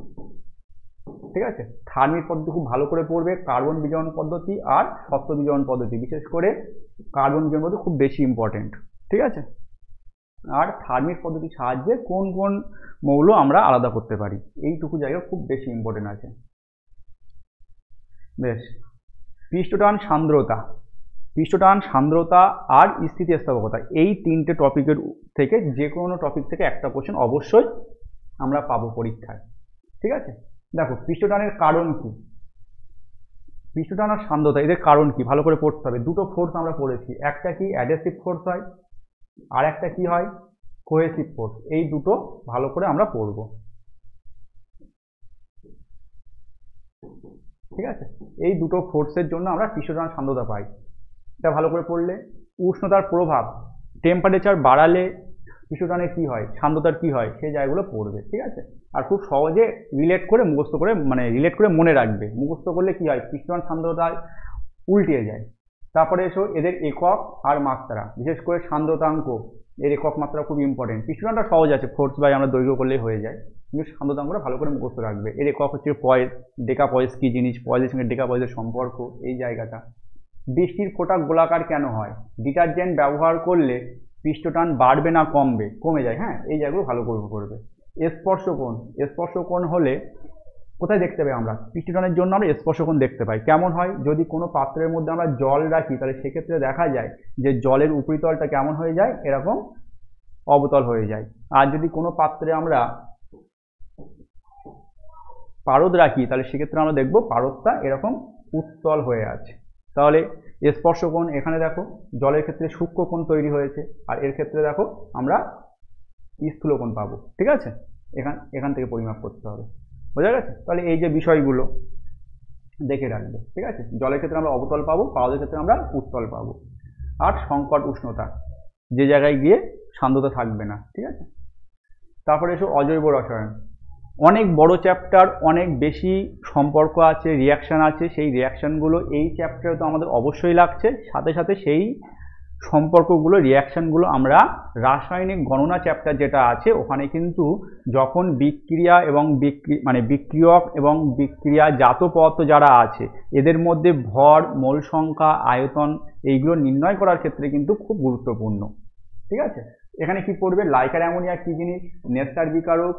ঠিক আছে। থার্মিক পদ্ধতি খুব ভালো করে পড়বে, কার্বন বিজারণ পদ্ধতি আর সত্ত্ব বিজারণ পদ্ধতি, বিশেষ করে কার্বন বিজারণ পদ্ধতি খুব বেশি ইম্পর্টেন্ট, ঠিক আছে। আর থার্মিক পদ্ধতির সাহায্যে কোন কোন মৌল আমরা আলাদা করতে পারি, এইটুকু জায়গা খুব বেশি ইম্পর্টেন্ট আছে। বেশ, পৃষ্ঠটান সান্দ্রতা আর স্থিতিস্থাপকতা, এই তিনটে টপিকের থেকে যে কোনো টপিক থেকে একটা কোশ্চেন অবশ্যই আমরা পাবো পরীক্ষায়, ঠিক আছে। দেখো পৃষ্ঠটানের কারণ কি, পৃষ্ঠটান আর সান্দ্রতা এদের কারণ কি ভালো করে পড়তে হবে। দুটো ফোর্স আমরা পড়েছি, একটা কি অ্যাডহেসিভ ফোর্স হয় আর একটা কি হয় কোহেসিভ ফোর্স, এই দুটো ভালো করে আমরা পড়ব, ঠিক আছে। এই দুটো ফোর্সের জন্য আমরা পৃষ্ঠটান সান্দ্রতা পাই, এটা ভালো করে পড়লে। উষ্ণতার প্রভাব, টেম্পারেচার বাড়ালে পৃষ্ঠটানে কি হয়, সান্দ্রতার কি হয়, সেই জায়গাগুলো পড়বে, ঠিক আছে। আর খুব সহজে রিলেট করে মুখস্থ করে রিলেট করে মনে রাখবে, মুখস্থ করলে কি হয় পৃষ্ঠটান সান্দ্রতা উল্টে যায়। তারপরে এসো এদের একক আর মাত্রা, বিশেষ করে সান্দ্রতাঙ্ক এর একক মাত্রা খুব ইম্পর্টেন্ট। পৃষ্ঠটানটা সহজ আছে, ফোর্স বাই আমরা দৈর্ঘ্য করলেই হয়ে যায়, কিন্তু সান্দ্রতাঙ্কটা ভালো করে মুখস্থ রাখবে। এর একক হচ্ছে পয়েস, ডেকা পয়েস কি জিনিস, পয়েসের সঙ্গে ডেকা পয়েসের সম্পর্ক, এই জায়গাটা। বৃষ্টির ফোঁটা গোলাকার কেন হয়, ডিটারজেন্ট ব্যবহার করলে পৃষ্ঠটান বাড়বে না কমবে, কমে যায়, হ্যাঁ, এই জায়গাগুলো ভালো করে করবে। স্পর্শকোণ হলে কোথায় দেখতে পাই আমরা, পৃষ্ঠটানের জন্য আমরা স্পর্শকোণ দেখতে পাই, কেমন হয়, যদি কোনো পাত্রের মধ্যে আমরা জল রাখি তাহলে সেক্ষেত্রে দেখা যায় যে জলের উপরিতলটা কেমন হয়ে যায়, এরকম অবতল হয়ে যায়। আর যদি কোনো পাত্রে আমরা পারদ রাখি তাহলে সেক্ষেত্রে আমরা দেখব পারদটা এরকম উত্তল হয়ে আছে। তাহলে স্পর্শকোণ এখানে দেখো জলের ক্ষেত্রে সূক্ষ্মকোণ তৈরি হয়েছে, আর এর ক্ষেত্রে দেখো আমরা স্থূলকোণ পাবো, ঠিক আছে। এখান থেকে পরিমাপ করতে হবে, বোঝা গেছে। তাহলে এই যে বিষয়গুলো দেখে রাখবে, ঠিক আছে। জলের ক্ষেত্রে আমরা অবতল পাবো, পারদের ক্ষেত্রে আমরা উত্তল পাবো। আর সংকট উষ্ণতা, যে জায়গায় গিয়ে সান্দ্রতা থাকবে না, ঠিক আছে। তারপরে এসো অজৈব রসায়ন, অনেক বড় চ্যাপ্টার, অনেক বেশি সম্পর্ক আছে, রিয়াকশান আছে, সেই রিয়াকশানগুলো এই চ্যাপ্টারে তো আমাদের অবশ্যই লাগছে, সাথে সাথে সেই সম্পর্কগুলো রিয়াকশানগুলো আমরা রাসায়নিক গণনা চ্যাপ্টার যেটা আছে ওখানে কিন্তু যখন বিক্রিয়া এবং বিক্রিয়ক এবং বিক্রিয়াজাত পদার্থ যারা আছে এদের মধ্যে ভর, মোল সংখ্যা, আয়তন এইগুলো নির্ণয় করার ক্ষেত্রে কিন্তু খুব গুরুত্বপূর্ণ, ঠিক আছে। এখানে কি পড়বে, লাইকার অ্যামোনিয়া কি জিনিস, নেস্টার বিকারক,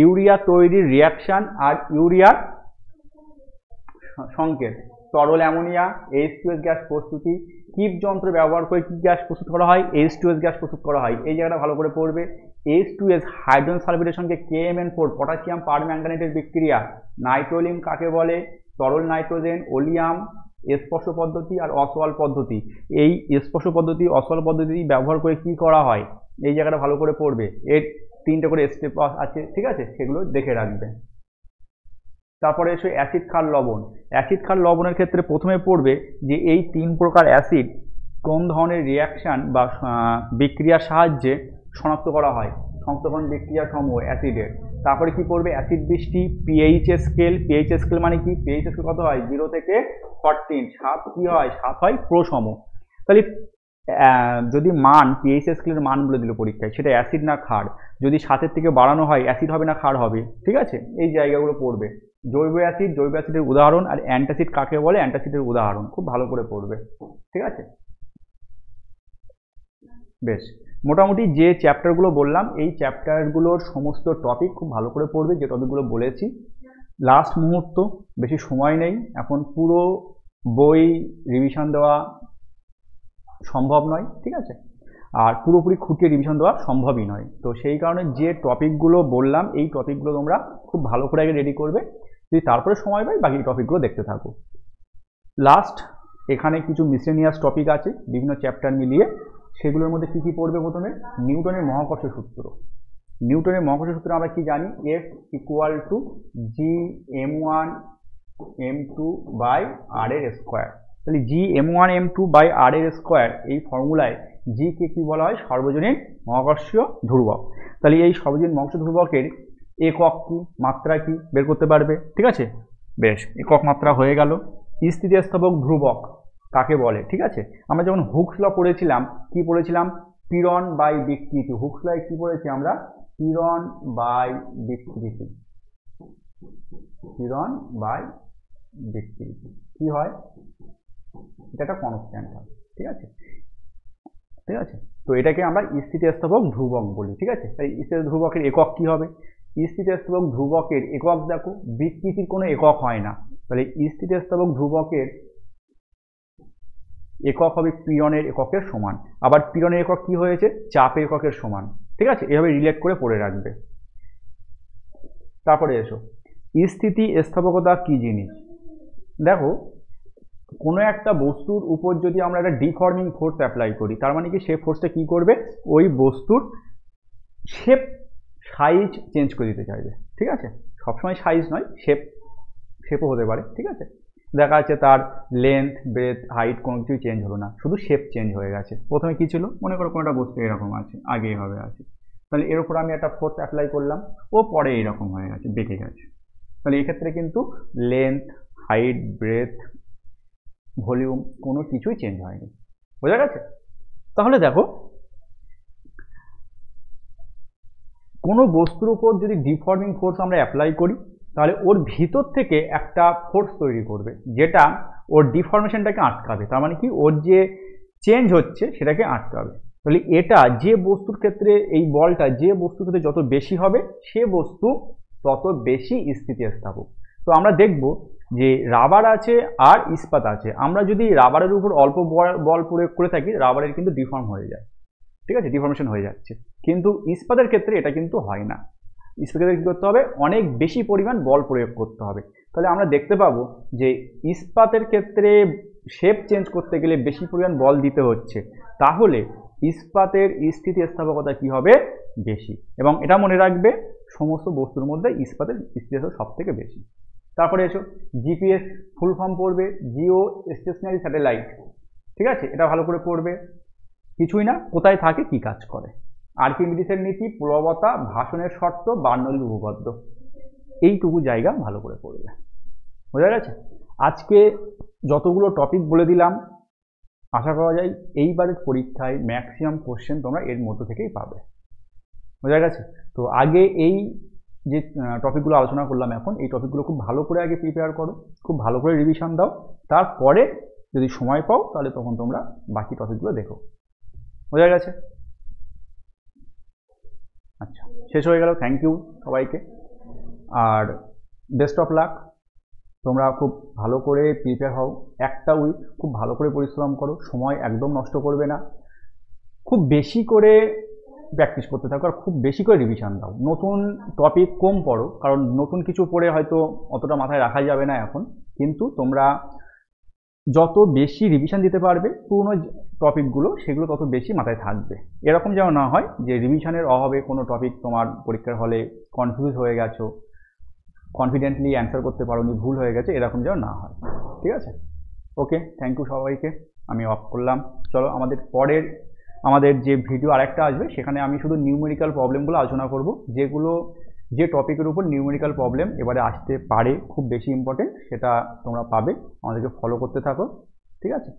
ইউরিয়া তৈরির রিয়াকশান আর ইউরিয়ার সংকেত, তরল অ্যামোনিয়া, H2S গ্যাস প্রস্তুতি, কিপ যন্ত্র ব্যবহার করে কি গ্যাস প্রস্তুত করা হয়? H2S গ্যাস প্রস্তুত করা হয়। এই জায়গাটা ভালো করে পড়বে। H2S হাইড্রোজেন সালফেটের সঙ্গে KMN4 পটাশিয়াম পারম্যাঙ্গানেটের বিক্রিয়া। নাইট্রোলিন কাকে বলে? তরল নাইট্রোজেন, ওলিয়াম, স্পর্শ পদ্ধতি আর অসওয়াল পদ্ধতি। এই স্পর্শ পদ্ধতি অসওয়াল পদ্ধতি ব্যবহার করে কি করা হয়? এই জায়গাটা ভালো করে পড়বে। এর 3টে করে স্টেপ আছে, ঠিক আছে, সেগুলো দেখে রাখবে। তারপরে এসে অ্যাসিড ক্ষার লবণ। অ্যাসিড ক্ষার লবণের ক্ষেত্রে প্রথমে পড়বে যে এই 3 প্রকার অ্যাসিড কোন ধরনের রিয়াকশান বা বিক্রিয়ার সাহায্যে শনাক্ত করা হয়, সংশ্লেষণ বিক্রিয়া সমূহ অ্যাসিডের। তারপরে কি পড়বে? অ্যাসিড বৃষ্টি, পিএইচ স্কেল। পিএইচ স্কেল মানে কি? পিএইচ স্কেল কত হয়? 0 থেকে 14। 7 কি হয়? 7 হয় প্রসম। তাহলে যদি মান পিএইচ স্কেলের মান বলে দিল পরীক্ষায়, সেটা অ্যাসিড না ক্ষার। যদি 7-এর থেকে বাড়ানো হয় অ্যাসিড হবে না ক্ষার হবে, ঠিক আছে? এই জায়গাগুলো পড়বে। জৈব অ্যাসিড, জৈব অ্যাসিডের উদাহরণ, আর অ্যান্টাসিড কাকে বলে? অ্যান্টাসিডের উদাহরণ। খুব ভালো করে পড়বে, ঠিক আছে? বেশ, মোটামুটি যে চ্যাপ্টারগুলো বললাম এই চ্যাপ্টারগুলোর সমস্ত টপিক খুব ভালো করে পড়বে, যে টপিকগুলো বলেছি। লাস্ট মুহূর্ত, বেশি সময় নেই, এখন পুরো বই রিভিশন দেওয়া সম্ভব নয়, ঠিক আছে? আর পুরোপুরি খুঁটিয়ে রিভিশন দেওয়া সম্ভবই নয়। তো সেই কারণে যে টপিকগুলো বললাম এই টপিকগুলো তোমরা খুব ভালো করে আগে রেডি করবে, যদি তারপরে সময় পাই বাকি টপিকগুলো দেখতে থাকো। লাস্ট এখানে কিছু মিসেলিনিয়াস টপিক আছে বিভিন্ন চ্যাপ্টার মিলিয়ে, সেগুলোর মধ্যে কী কী পড়বে? প্রথমে নিউটনের মহাকর্ষ সূত্র। নিউটনের মহাকর্ষ সূত্র আমরা কি জানি? F = G(m1m2/r²). তাহলে G(m1m2/r²) এই ফর্মুলায় G কে কি বলা হয়? সর্বজনীন মহাকর্ষীয় ধ্রুবক। তাহলে এই সর্বজনীন মহাকর্ষীয় ধ্রুবকের একক কি, মাত্রা কি বের করতে পারবে, ঠিক আছে? বেশ, একক মাত্রা হয়ে গেল। স্থিতিস্থাপক ধ্রুবক কাকে বলে, ঠিক আছে? আমরা যখন হুকস ল পড়েছিলাম, কি পড়েছিলাম? পীড়ন বাই বিকৃতি। হুকস লয়ে কি পড়েছি আমরা? পীড়ন বাই বিকৃতি। পীড়ন বাই বিকৃতি কি হয়? এটা একটা কনস্ট্যান্ট হয়, ঠিক আছে? ঠিক আছে, তো এটাকে আমরা স্থিতিস্থাপক ধ্রুবক বলি, ঠিক আছে? তাই স্থিতিস্থাপক ধ্রুবকের একক কি হবে? স্থিতিস্থাপক ধ্রুবকের একক দেখো, বিকৃতির কোনো একক হয় না, তাহলে স্থিতিস্থাপক ধ্রুবকের একক হবে পীড়নের এককের সমান। আবার পীড়নের একক কি হয়েছে? চাপের এককের সমান, ঠিক আছে? এভাবে রিলেট করে পড়ে রাখবে। তারপরে এসো স্থিতিস্থাপকতা কি জিনিস। দেখো, কোনো একটা বস্তুর উপর যদি আমরা একটা ডিফর্মিং ফোর্স অ্যাপ্লাই করি, তার মানে কি? সে ফোর্সটা কি করবে? ওই বস্তুর শেপ, সাইজ চেঞ্জ করে দিতে চাইবে, ঠিক আছে? সবসময় সাইজ নয়, শেপও হতে পারে, ঠিক আছে? দেখা যাচ্ছে তার লেন্থ, ব্রেথ, হাইট কোনো কিছুই চেঞ্জ হলো না, শুধু শেপ চেঞ্জ হয়ে গেছে। প্রথমে কি ছিল? মনে করো কোনো একটা বস্তু এরকম আছে, আগে এইভাবে আছে, তাহলে এর উপর আমি একটা ফোর্স অ্যাপ্লাই করলাম, ও পরে এইরকম হয়ে গেছে, বেঁকে গেছে। তাহলে এক্ষেত্রে কিন্তু লেন্থ, হাইট, ব্রেথ, ভলিউম কোনো কিছুই চেঞ্জ হয়নি। বোঝা গেছে? তাহলে দেখো, কোনো বস্তুর উপর যদি ডিফর্মিং ফোর্স আমরা অ্যাপ্লাই করি, তাহলে ওর ভিতর থেকে একটা ফোর্স তৈরি করবে, যেটা ওর ডিফর্মেশনটাকে আটকাবে। তার মানে কি? ওর যে চেঞ্জ হচ্ছে সেটাকে আটকাবে। তাহলে এটা যে বস্তুর ক্ষেত্রে, এই বলটা যে বস্তুর ক্ষেত্রে যত বেশি হবে, সে বস্তু তত বেশি স্থিতিস্থাপক। তো আমরা দেখব যে রাবার আছে আর ইস্পাত আছে। আমরা যদি রাবারের উপর অল্প বল প্রয়োগ করে থাকি, রাবারের কিন্তু ডিফর্ম হয়ে যায়, ঠিক আছে? ডিফর্মেশন হয়ে যাচ্ছে। কিন্তু ইস্পাতের ক্ষেত্রে এটা কিন্তু হয় না। ইস্পাতের ক্ষেত্রে কী করতে হবে? অনেক বেশি পরিমাণ বল প্রয়োগ করতে হবে। তাহলে আমরা দেখতে পাবো যে ইস্পাতের ক্ষেত্রে শেপ চেঞ্জ করতে গেলে বেশি পরিমাণ বল দিতে হচ্ছে, তাহলে ইস্পাতের স্থিতিস্থাপকতা কি হবে? বেশি। এবং এটা মনে রাখবে, সমস্ত বস্তুর মধ্যে ইস্পাতের স্থিতিস্থাপক সব থেকে বেশি। তারপরে এসো জিপিএস ফুল ফর্ম পড়বে, জিও স্টেশনারি স্যাটেলাইট, ঠিক আছে? এটা ভালো করে পড়বে। কিছুই না, কোথায় থাকে, কি কাজ করে। আর্কিমিডিসের নীতি, প্লবতা, ভাষণের শর্ত, বার্নৌলির উপপাদ্য, এইটুকু জায়গা ভালো করে পড়বে। বোঝা গেছে? আজকে যতগুলো টপিক বলে দিলাম, আশা করা যায় এইবারের পরীক্ষায় ম্যাক্সিমাম কোশ্চেন তোমরা এর মধ্য থেকেই পাবে। বোঝা গেছে? তো আগে এই যে টপিকগুলো আলোচনা করলাম, এখন এই টপিকগুলো খুব ভালো করে আগে প্রিপেয়ার করো, খুব ভালো করে রিভিশন দাও, তারপরে যদি সময় পাও তাহলে তখন তোমরা বাকি টপিকগুলো দেখো। বোঝা গেছে? আচ্ছা, শেষ হয়ে গেল। থ্যাংক ইউ সবাইকে, আর বেস্ট অফ লাক। তোমরা খুব ভালো করে প্রিপেয়ার হও, একটা উইক খুব ভালো করে পরিশ্রম করো, সময় একদম নষ্ট করবে না, খুব বেশি করে প্র্যাকটিস করতে থাকো আর খুব বেশি করে রিভিশন দাও। নতুন টপিক কম পড়ো, কারণ নতুন কিছু পড়ে হয়তো অতটা মাথায় রাখা যাবে না এখন, কিন্তু তোমরা যত বেশি রিভিশন দিতে পারবে পুরনো টপিকগুলো, সেগুলো তত বেশি মাথায় থাকবে। এরকম যেন না হয় যে রিভিশনের অভাবে কোনো টপিক তোমার পরীক্ষার হলে কনফিউজ হয়ে গেছো, কনফিডেন্টলি অ্যান্সার করতে পারোনি, ভুল হয়ে গেছে, এরকম যেন না হয়। ঠিক আছে? ওকে, থ্যাংক ইউ সবাইকে, আমি অফ করলাম। চলো আমাদের যে ভিডিও আরেকটা আসবে সেখানে আমি শুধু নিউমেরিক্যাল প্রবলেমগুলো আলোচনা করব, যে টপিকের উপর নিউমেরিক্যাল প্রবলেম এবারে আসতে পারে, খুব বেশি ইম্পর্টেন্ট, সেটা তোমরা পাবে। আমাদেরকে ফলো করতে থাকো। ঠিক আছে?